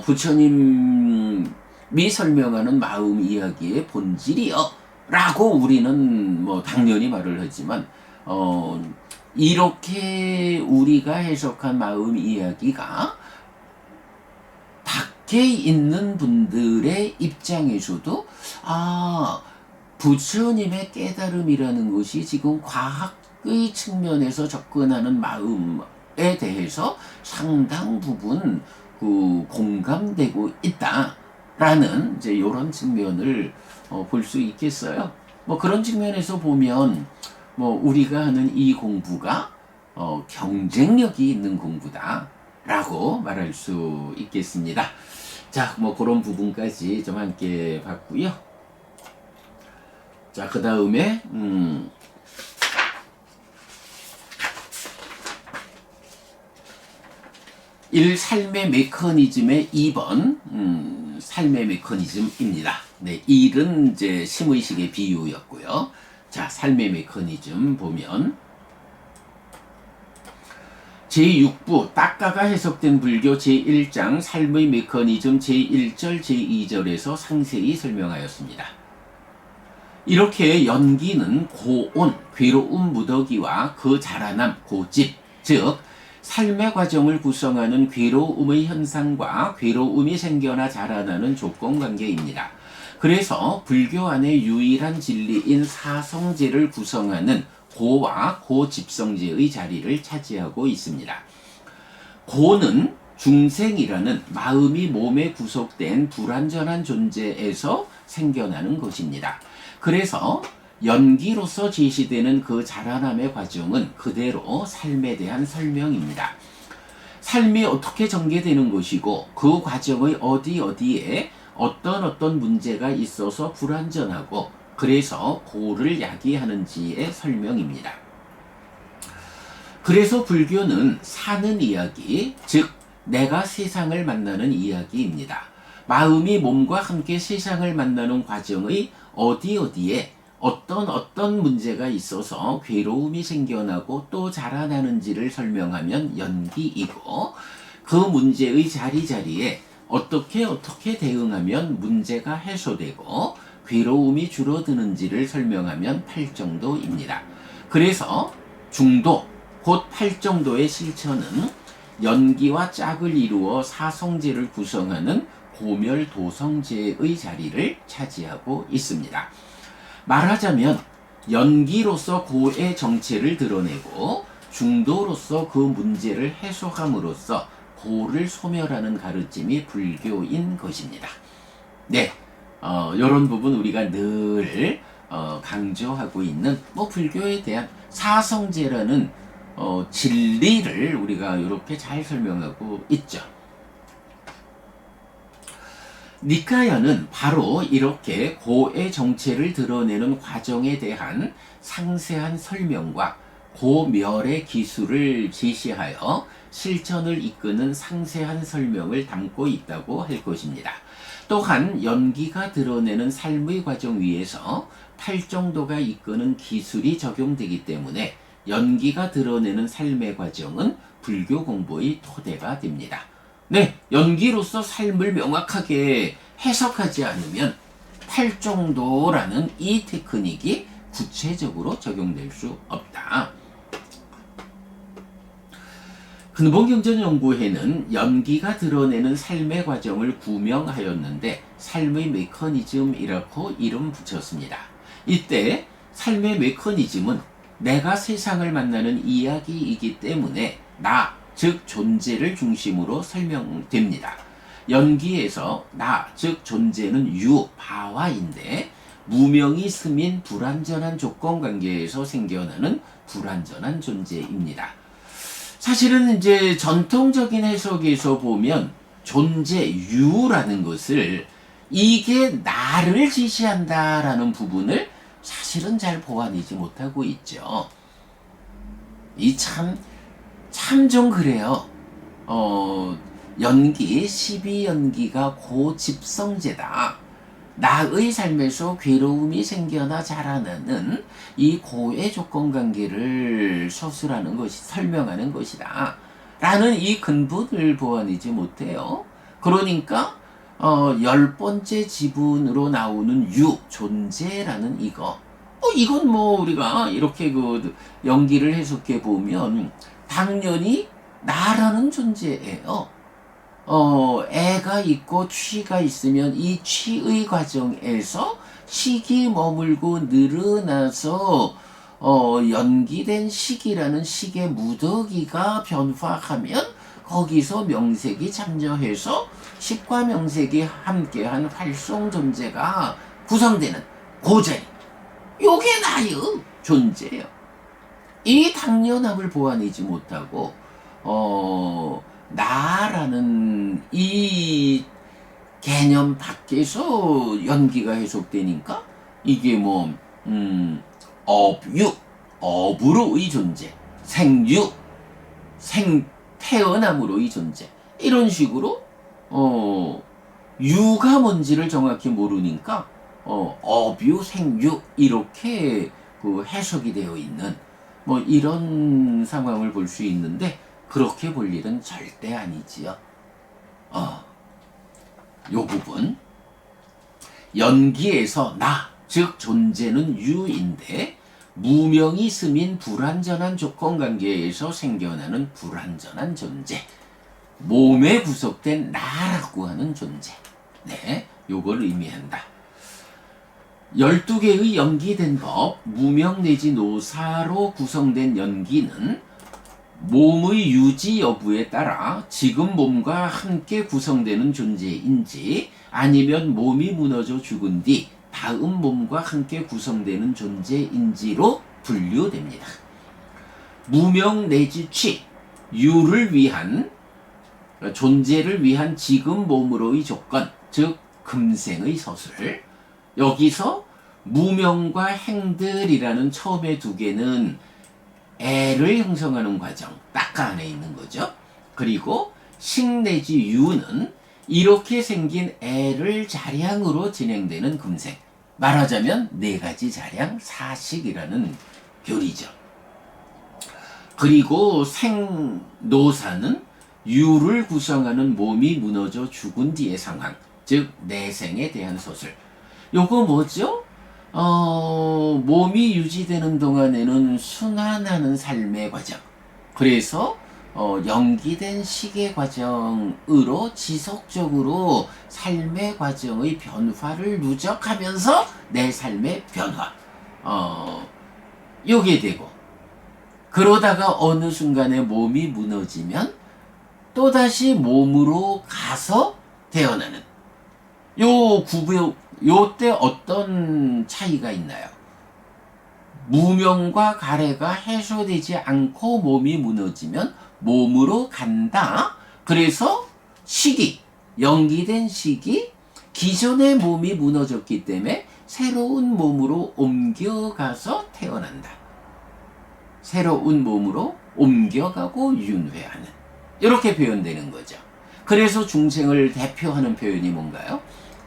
부처님이 설명하는 마음 이야기의 본질이요 라고 우리는 뭐 당연히 말을 하지만 이렇게 우리가 해석한 마음 이야기가 밖에 있는 분들의 입장에서도 부처님의 깨달음이라는 것이 지금 과학의 측면에서 접근하는 마음에 대해서 상당 부분 그 공감되고 있다라는 이제 이런 측면을 볼 수 있겠어요. 뭐 그런 측면에서 보면 뭐 우리가 하는 이 공부가 경쟁력이 있는 공부다라고 말할 수 있겠습니다. 자, 뭐 그런 부분까지 좀 함께 봤고요. 자, 그 다음에 삶의 메커니즘의 2번 삶의 메커니즘입니다. 네, 1은 이제 심의식의 비유였고요. 자, 삶의 메커니즘 보면 제6부 딱가가 해석된 불교 제1장 삶의 메커니즘 제1절 제2절에서 상세히 설명하였습니다. 이렇게 연기는 고온, 괴로움 무더기와 그 자라남, 고집, 즉 삶의 과정을 구성하는 괴로움의 현상과 괴로움이 생겨나 자라나는 조건관계입니다. 그래서 불교 안의 유일한 진리인 사성제를 구성하는 고와 고집성제의 자리를 차지하고 있습니다. 고는 중생이라는 마음이 몸에 구속된 불완전한 존재에서 생겨나는 것입니다. 그래서 연기로서 제시되는 그 자라남의 과정은 그대로 삶에 대한 설명입니다. 삶이 어떻게 전개되는 것이고 그 과정의 어디에 어떤 문제가 있어서 불완전하고 그래서 고를 야기하는지의 설명입니다. 그래서 불교는 사는 이야기, 즉 내가 세상을 만나는 이야기입니다. 마음이 몸과 함께 세상을 만나는 과정의 어디에 어떤 문제가 있어서 괴로움이 생겨나고 또 자라나는지를 설명하면 연기이고 그 문제의 자리에 어떻게 대응하면 문제가 해소되고 괴로움이 줄어드는지를 설명하면 팔정도입니다. 그래서 중도, 곧 팔정도의 실천은 연기와 짝을 이루어 사성제를 구성하는 고멸도성제의 자리를 차지하고 있습니다. 말하자면 연기로서 고의 정체를 드러내고 중도로서 그 문제를 해소함으로써 고를 소멸하는 가르침이 불교인 것입니다. 네, 이런 부분 우리가 늘 강조하고 있는 불교에 대한 사성제라는 진리를 우리가 이렇게 잘 설명하고 있죠. 니카야는 바로 이렇게 고의 정체를 드러내는 과정에 대한 상세한 설명과 고멸의 기술을 제시하여 실천을 이끄는 상세한 설명을 담고 있다고 할 것입니다. 또한 연기가 드러내는 삶의 과정 위에서 팔정도가 이끄는 기술이 적용되기 때문에 연기가 드러내는 삶의 과정은 불교 공부의 토대가 됩니다. 네, 연기로서 삶을 명확하게 해석하지 않으면 팔정도라는 이 테크닉이 구체적으로 적용될 수 없다. 근본경전연구회는 연기가 드러내는 삶의 과정을 구명하였는데 삶의 메커니즘이라고 이름 붙였습니다. 이때 삶의 메커니즘은 내가 세상을 만나는 이야기이기 때문에 나, 즉 존재를 중심으로 설명됩니다. 연기에서 나, 즉 존재는 바와인데 무명이 스민 불완전한 조건관계에서 생겨나는 불완전한 존재입니다. 사실은 이제 전통적인 해석에서 보면 존재 유라는 것을 이게 나를 지시한다라는 부분을 사실은 잘 보완하지 못하고 있죠. 이 참 좀 그래요. 연기, 12연기가 고집성제다. 나의 삶에서 괴로움이 생겨나 자라나는 이 고의 조건 관계를 서술하는 것이, 설명하는 것이다. 라는 이 근본을 보완하지 못해요. 그러니까, 10번째 지분으로 나오는 유, 존재라는 이거. 이건 뭐 우리가 이렇게 그 연기를 해석해 보면 당연히 나라는 존재예요. 애가 있고 취가 있으면 이 취의 과정에서 식이 머물고 늘어나서 연기된 식이라는 식의 무더기가 변화하면 거기서 명색이 참여해서 식과 명색이 함께한 활성 존재가 구성되는 그 자리. 요게 나의 존재예요. 이 당연함을 보완하지 못하고 나라는 이 개념 밖에서 연기가 해석되니까 이게 뭐 업유, 업으로의 존재, 생유, 태어남으로의 존재, 이런 식으로 유가 뭔지를 정확히 모르니까 업유, 생유 이렇게 그 해석이 되어 있는 뭐 이런 상황을 볼 수 있는데, 그렇게 볼 일은 절대 아니지요. 요 부분 연기에서 나, 즉 존재는 유인데 무명이 스민 불완전한 조건 관계에서 생겨나는 불완전한 존재, 몸에 구속된 나라고 하는 존재, 네, 요걸 의미한다. 12개의 연기된 법, 무명 내지 노사로 구성된 연기는 몸의 유지 여부에 따라 지금 몸과 함께 구성되는 존재인지 아니면 몸이 무너져 죽은 뒤 다음 몸과 함께 구성되는 존재인지로 분류됩니다. 무명 내지 취, 유를 위한, 존재를 위한 지금 몸으로의 조건, 즉 금생의 서술. 여기서 무명과 행들이라는 처음에 두 개는 애를 형성하는 과정, 딱가 안에 있는 거죠. 그리고 식 내지 유는 이렇게 생긴 애를 자량으로 진행되는 금생. 말하자면 네 가지 자량 사식이라는 교리죠. 그리고 생노사는 유를 구성하는 몸이 무너져 죽은 뒤의 상황, 즉 내생에 대한 소설. 요거 뭐죠? 몸이 유지되는 동안에는 순환하는 삶의 과정. 그래서 연기된 식의 과정으로 지속적으로 삶의 과정의 변화를 누적하면서 내 삶의 변화. 요게 되고, 그러다가 어느 순간에 몸이 무너지면 또다시 몸으로 가서 태어나는 요때 어떤 차이가 있나요? 무명과 가래가 해소되지 않고 몸이 무너지면 몸으로 간다. 그래서 식이, 연기된 식이 기존의 몸이 무너졌기 때문에 새로운 몸으로 옮겨가서 태어난다. 새로운 몸으로 옮겨가고 윤회하는, 이렇게 표현되는 거죠. 그래서 중생을 대표하는 표현이 뭔가요?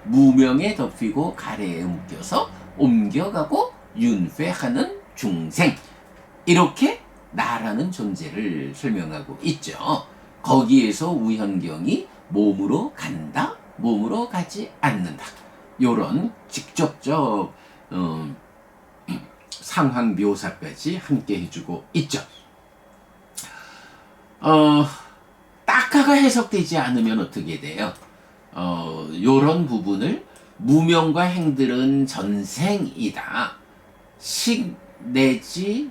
무명에 덮이고 가래에 묶여서 옮겨가고 윤회하는 중생, 이렇게 나라는 존재를 설명하고 있죠. 거기에서 우현경이 몸으로 간다, 몸으로 가지 않는다, 요런 직접적 상황 묘사까지 함께 해주고 있죠. 딱가가 해석되지 않으면 어떻게 돼요? 요런 부분을 무명과 행들은 전생이다, 식 내지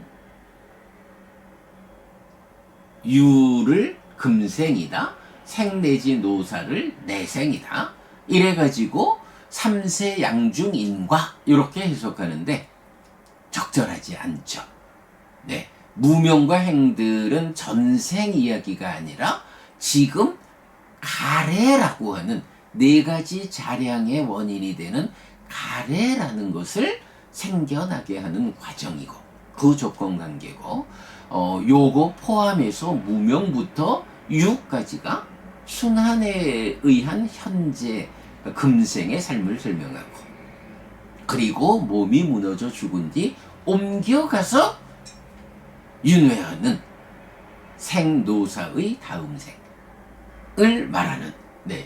유를 금생이다, 생 내지 노사를 내생이다, 이래가지고 삼세 양중인과 이렇게 해석하는데 적절하지 않죠. 네, 무명과 행들은 전생 이야기가 아니라 지금 가래라고 하는 네 가지 자량의 원인이 되는 가래라는 것을 생겨나게 하는 과정이고 그 조건관계고 요거 포함해서 무명부터 유까지가 순환에 의한 현재 금생의 삶을 설명하고 그리고 몸이 무너져 죽은 뒤 옮겨가서 윤회하는 생노사의 다음 생을 말하는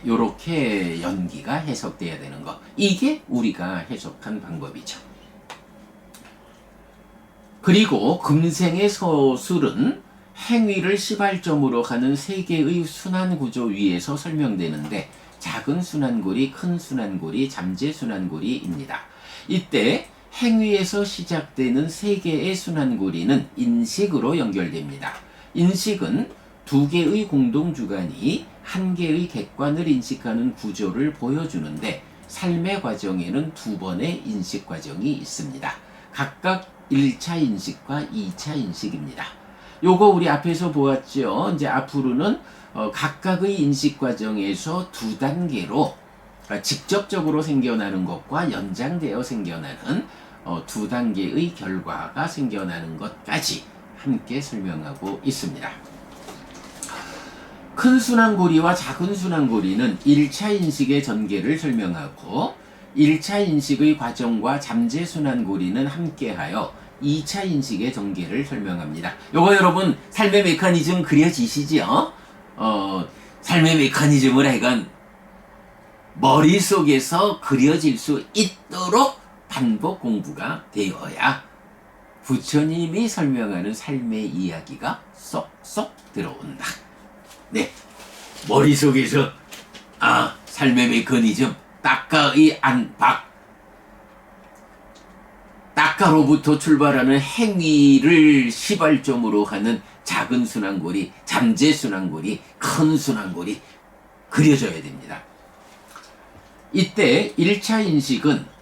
요렇게 연기가 해석돼야 되는 거. 이게 우리가 해석한 방법이죠. 그리고 금생의 서술은 행위를 시발점으로 하는 세 개의 순환구조 위에서 설명되는데 작은 순환고리, 큰 순환고리, 잠재 순환고리입니다. 이때 행위에서 시작되는 세 개의 순환고리는 인식으로 연결됩니다. 인식은 두 개의 공동주관이 한 개의 객관을 인식하는 구조를 보여주는데 삶의 과정에는 두 번의 인식 과정이 있습니다. 각각 1차 인식과 2차 인식입니다. 요거 우리 앞에서 보았죠. 이제 앞으로는 각각의 인식 과정에서 두 단계로 직접적으로 생겨나는 것과 연장되어 생겨나는 두 단계의 결과가 생겨나는 것까지 함께 설명하고 있습니다. 큰 순환고리와 작은 순환고리는 1차 인식의 전개를 설명하고 1차 인식의 과정과 잠재 순환고리는 함께하여 2차 인식의 전개를 설명합니다. 요거 여러분 삶의 메커니즘 그려지시죠? 삶의 메커니즘을 하여간 머릿속에서 그려질 수 있도록 반복 공부가 되어야 부처님이 설명하는 삶의 이야기가 쏙쏙 들어온다. 네, 머릿속에서 삶의 메커니즘, 따까의 안팎, 따까로부터 출발하는 행위를 시발점으로 하는 작은 순환고리, 잠재 순환고리, 큰 순환고리 그려져야 됩니다. 이때 1차 인식은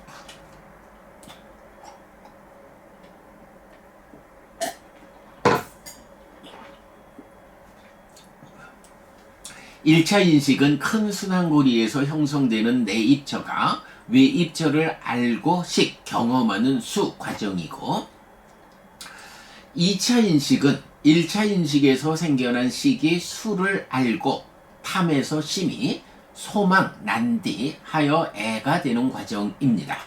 1차 인식은 큰 순환고리에서 형성되는 내입처가 외입처를 알고 경험하는 수 과정이고 2차 인식은 1차 인식에서 생겨난 식이 수를 알고 탐에서 심이 소망, 난디 하여 애가 되는 과정입니다.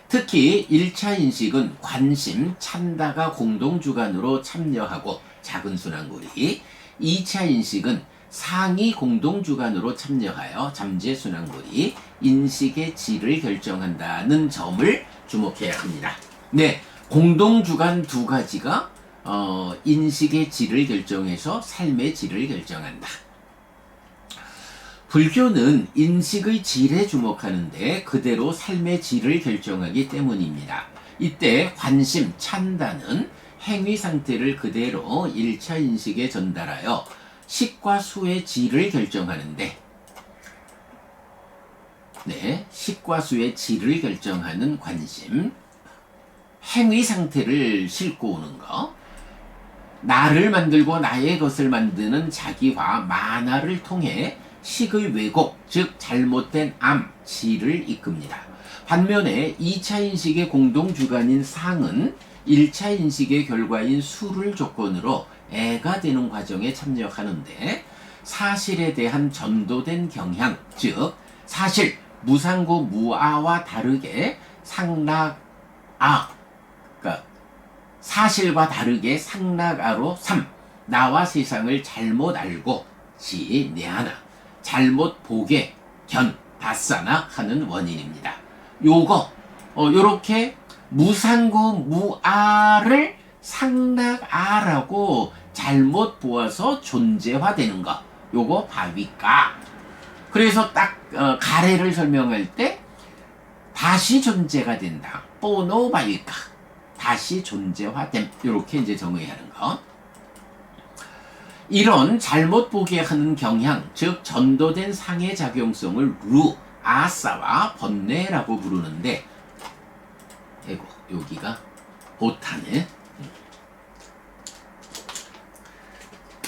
특히 1차 인식은 관심, 찬다가 공동주관으로 참여하고 작은 순환고리 2차 인식은 상이 공동주관으로 참여하여 잠재 순환고리 인식의 질을 결정한다는 점을 주목해야 합니다. 네, 공동주관 두 가지가 인식의 질을 결정해서 삶의 질을 결정한다. 불교는 인식의 질에 주목하는데 그대로 삶의 질을 결정하기 때문입니다. 이때 관심, 찬다는 행위 상태를 그대로 1차 인식에 전달하여 식과 수의 질을 결정하는데 식과 수의 질을 결정하는 관심, 행위 상태를 싣고 오는 것, 나를 만들고 나의 것을 만드는 자기화, 만화를 통해 식의 왜곡, 즉 잘못된 암, 질을 이끕니다. 반면에 2차 인식의 공동주관인 상은 1차 인식의 결과인 수를 조건으로 애가 되는 과정에 참여하는데 사실에 대한 전도된 경향, 즉 사실, 무상고 무아와 다르게 상락아, 그러니까 사실과 다르게 상락아로 나와 세상을 잘못 알고 내하나 잘못 보게 다싸나 하는 원인입니다. 요거 요렇게 무상고 무아를 상락아라고 잘못 보아서 존재화되는 거 요거 바위가. 그래서 딱 가래를 설명할 때 다시 존재가 된다. 뽀노 바위가 다시 존재화됨. 요렇게 이제 정의하는 거. 이런 잘못 보게 하는 경향, 즉 전도된 상의 작용성을 아싸와 번뇌라고 부르는데 여기가 보타네.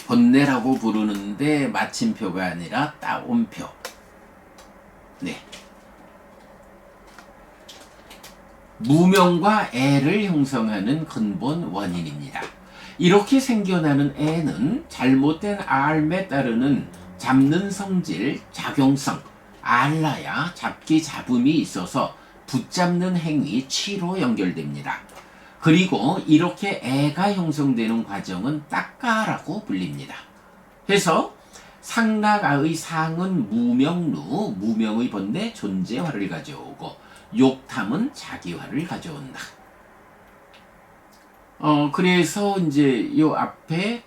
번뇌라고 부르는데 마침표가 아니라 따옴표. 네. 무명과 애를 형성하는 근본 원인입니다. 이렇게 생겨나는 애는 잘못된 알매 따르는 잡는 성질, 작용성, 알라야 잡기 잡음이 있어서 붙잡는 행위, 치로 연결됩니다. 그리고 이렇게 애가 형성되는 과정은 딱가라고 불립니다. 그래서 상락아의 상은 무명루, 무명의 번뇌 존재화를 가져오고 욕탐은 자기화를 가져온다. 그래서 이제 요 앞에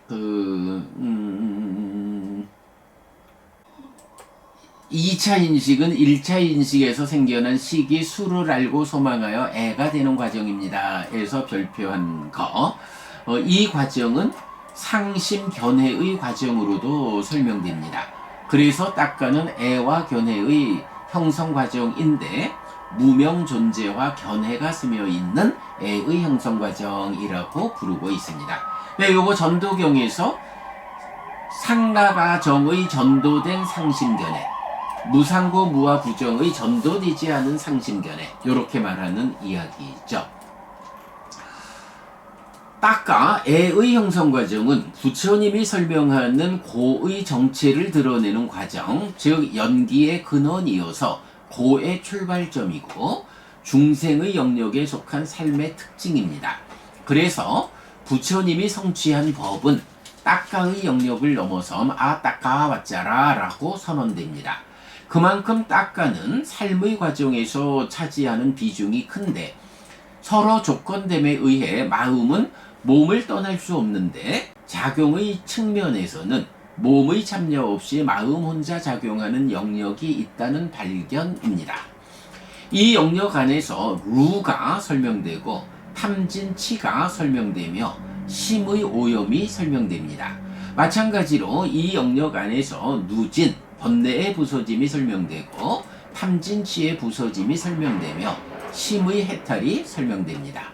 2차 인식은 1차 인식에서 생겨난 식이 수를 알고 소망하여 애가 되는 과정입니다. 에서 별표한 거. 이 과정은 상심 견해의 과정으로도 설명됩니다. 그래서 딱가는 애와 견해의 형성 과정인데 무명 존재와 견해가 스며 있는 애의 형성 과정이라고 부르고 있습니다. 네, 요거 전도경에서 상라가 정의 전도된 상심견해, 무상고 무와 부정의 전도되지 않은 상심견해, 요렇게 말하는 이야기죠. 딱가 애의 형성 과정은 부처님이 설명하는 고의 정체를 드러내는 과정, 즉 연기의 근원이어서 고의 출발점이고 중생의 영역에 속한 삶의 특징입니다. 그래서 부처님이 성취한 법은 딱가의 영역을 넘어섬 딱가 왔자라 라고 선언됩니다. 그만큼 딱가는 삶의 과정에서 차지하는 비중이 큰데 서로 조건됨에 의해 마음은 몸을 떠날 수 없는데 작용의 측면에서는 몸의 참여 없이 마음 혼자 작용하는 영역이 있다는 발견입니다. 이 영역 안에서 루가 설명되고 탐진치가 설명되며 심의 오염이 설명됩니다. 마찬가지로 이 영역 안에서 누진, 번뇌의 부서짐이 설명되고 탐진치의 부서짐이 설명되며 심의 해탈이 설명됩니다.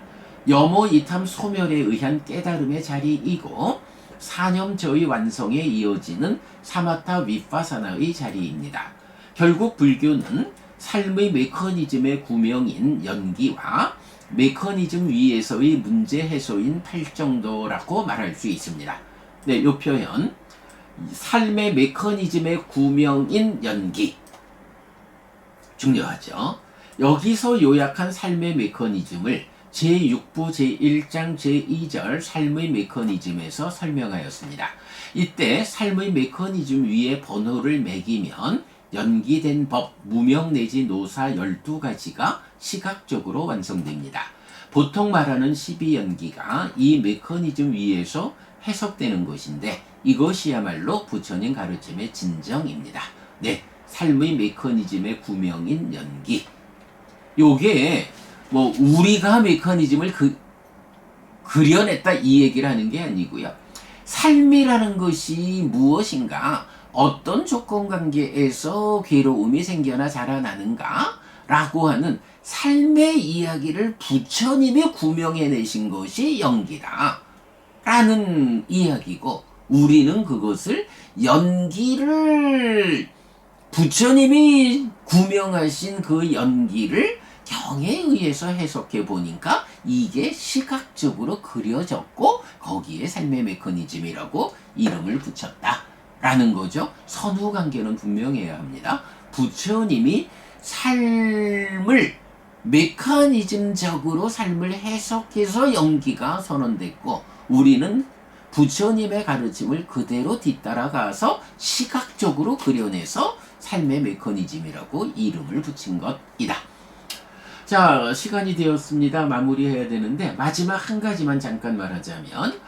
염오 이탐 소멸에 의한 깨달음의 자리이고 사념저의 완성에 이어지는 사마타 위파사나의 자리입니다. 결국 불교는 삶의 메커니즘의 구명인 연기와 메커니즘 위에서의 문제 해소인 팔정도라고 말할 수 있습니다. 네, 이 표현 삶의 메커니즘의 구명인 연기 중요하죠. 여기서 요약한 삶의 메커니즘을 제6부 제1장 제2절 삶의 메커니즘에서 설명하였습니다. 이때 삶의 메커니즘 위에 번호를 매기면 연기된 법, 무명 내지 노사 12가지가 시각적으로 완성됩니다. 보통 말하는 12연기가 이 메커니즘 위에서 해석되는 것인데 이것이야말로 부처님 가르침의 진정입니다. 네, 삶의 메커니즘의 구명인 연기. 요게 뭐 우리가 메커니즘을 그려냈다 이 얘기를 하는 게 아니고요. 삶이라는 것이 무엇인가, 어떤 조건관계에서 괴로움이 생겨나 자라나는가 라고 하는 삶의 이야기를 부처님이 구명해내신 것이 연기다 라는 이야기고, 우리는 그것을 연기를 부처님이 구명하신 그 연기를 경에 의해서 해석해 보니까 이게 시각적으로 그려졌고 거기에 삶의 메커니즘이라고 이름을 붙였다 라는 거죠. 선후관계는 분명해야 합니다. 부처님이 삶을 메커니즘적으로 삶을 해석해서 연기가 선언됐고, 우리는 부처님의 가르침을 그대로 뒤따라가서 시각적으로 그려내서 삶의 메커니즘이라고 이름을 붙인 것이다. 자, 시간이 되었습니다. 마무리해야 되는데 마지막 한 가지만 잠깐 말하자면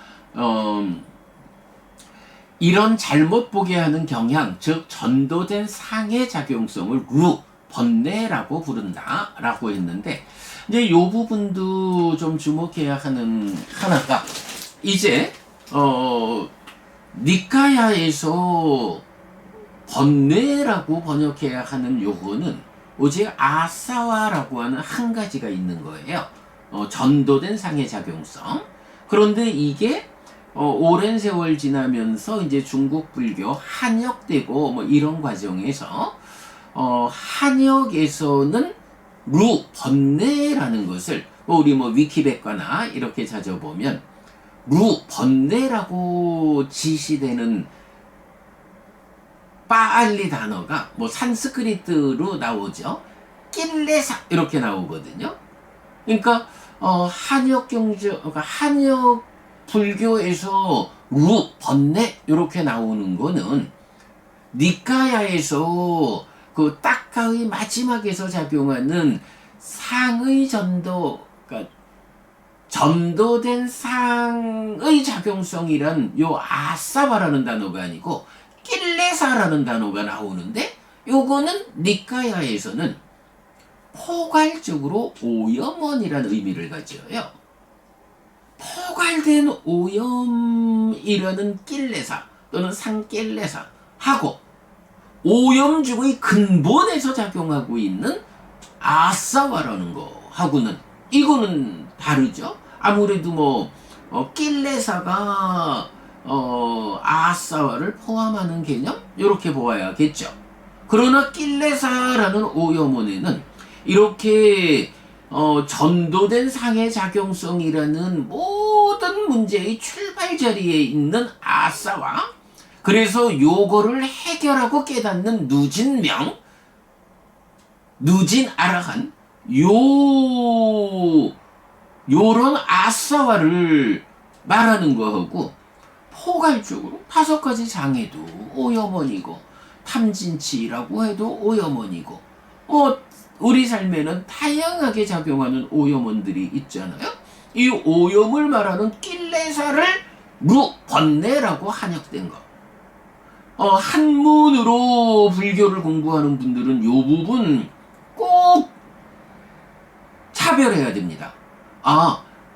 이런 잘못 보게 하는 경향, 즉 전도된 상의 작용성을 루, 번뇌라고 부른다 라고 했는데, 이제 이 부분도 좀 주목해야 하는 하나가, 이제 니카야에서 번뇌라고 번역해야 하는 요거는 오직 아사와라고 하는 한 가지가 있는 거예요. 전도된 상의 작용성. 그런데 이게 오랜 세월 지나면서 이제 중국 불교 한역되고 뭐 이런 과정에서 한역에서는 루 번뇌라는 것을 우리 뭐 위키백과나 이렇게 찾아보면 루 번뇌라고 지시되는 빠알리 단어가 뭐 산스크리트로 나오죠. 낄레사 이렇게 나오거든요. 그러니까 한역 경제, 그러니까 한역 불교에서 루 번뇌 이렇게 나오는 거는 니카야에서 그 딱가의 마지막에서 작용하는 상의 전도, 그러니까 전도된 상의 작용성이란 요 아사바라는 단어가 아니고 낄레사라는 단어가 나오는데 요거는 니카야에서는 포괄적으로 오염원이라는 의미를 가져요. 포괄된 오염이라는 낄레사 또는 상낄레사 하고 오염중의 근본에서 작용하고 있는 아사와라는 거 하고는 이거는 다르죠. 아무래도 뭐 낄레사가 아사와를 포함하는 개념 이렇게 보아야겠죠. 그러나 낄레사라는 오염원에는 이렇게 전도된 상의 작용성이라는 모든 문제의 출발 자리에 있는 아사와 그래서 요거를 해결하고 깨닫는 누진명, 누진 아라한 요런 아사와를 말하는 거하고 포괄적으로 5가지 장애도 오염원이고 탐진치라고 해도 오염원이고 우리 삶에는 다양하게 작용하는 오염원들이 있잖아요. 이 오염을 말하는 낄레사를 루 번뇌라고 한역된 거. 한문으로 불교를 공부하는 분들은 이 부분 꼭 차별해야 됩니다.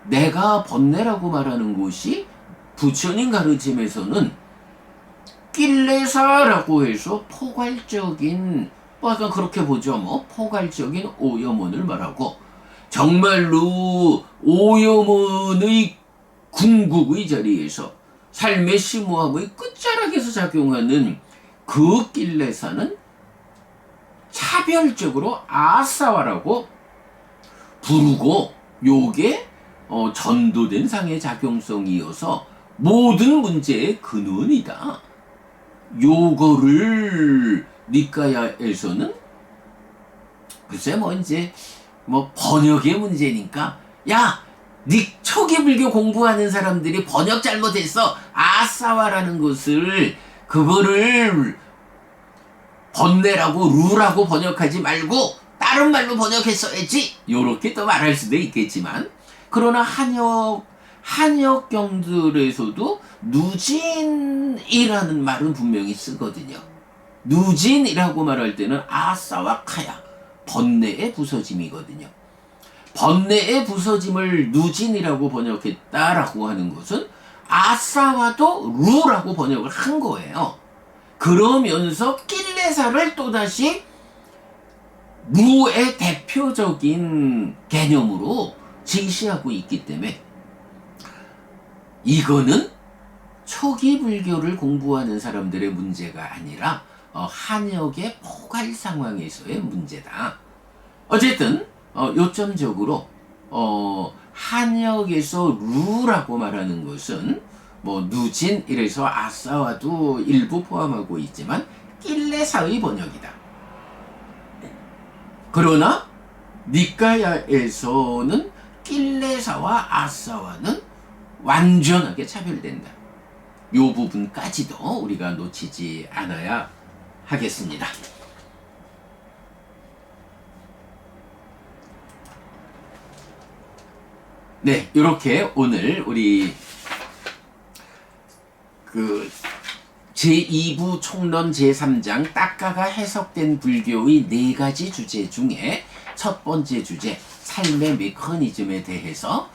내가 번뇌라고 말하는 곳이 부처님 가르침에서는 낄레사라고 해서 포괄적인 약간 그렇게 보죠. 뭐 포괄적인 오염원을 말하고 정말로 오염원의 궁극의 자리에서 삶의 심오함의 끝자락에서 작용하는 그 낄레사는 차별적으로 아사와라고 부르고 요게 전도된 상의 작용성이어서 모든 문제의 근원이다. 요거를 니카야에서는 글쎄 이제 번역의 문제니까 초기 불교 공부하는 사람들이 번역 잘못했어. 아사와라는 것을 그거를 번뇌라고 루라고 번역하지 말고 다른 말로 번역했어야지. 요렇게 또 말할 수도 있겠지만 그러나 한역경들에서도 누진이라는 말은 분명히 쓰거든요. 누진이라고 말할 때는 아사와 카야 번뇌의 부서짐이거든요. 번뇌의 부서짐을 누진이라고 번역했다라고 하는 것은 아사와도 루라고 번역을 한 거예요. 그러면서 낄레사를 또다시 루의 대표적인 개념으로 제시하고 있기 때문에 이거는 초기 불교를 공부하는 사람들의 문제가 아니라 한역의 포괄 상황에서의 문제다. 어쨌든 요점적으로 한역에서 루라고 말하는 것은 누진 이래서 아사와도 일부 포함하고 있지만 낄레사의 번역이다. 그러나 니카야에서는 낄레사와 아사와는 완전하게 차별된다. 요 부분까지도 우리가 놓치지 않아야 하겠습니다. 네, 이렇게 오늘 우리 제2부 총론 제3장 딱가가 해석된 불교의 4가지 주제 중에 첫 번째 주제 삶의 메커니즘에 대해서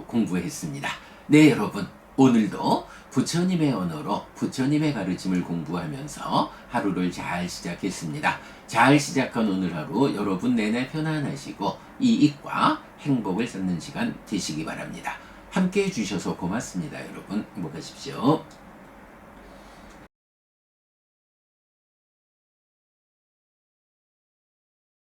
공부했습니다. 네, 여러분 오늘도 부처님의 언어로 부처님의 가르침을 공부하면서 하루를 잘 시작했습니다. 잘 시작한 오늘 하루 여러분 내내 편안하시고 이익과 행복을 쌓는 시간 되시기 바랍니다. 함께 해주셔서 고맙습니다. 여러분 행복하십시오.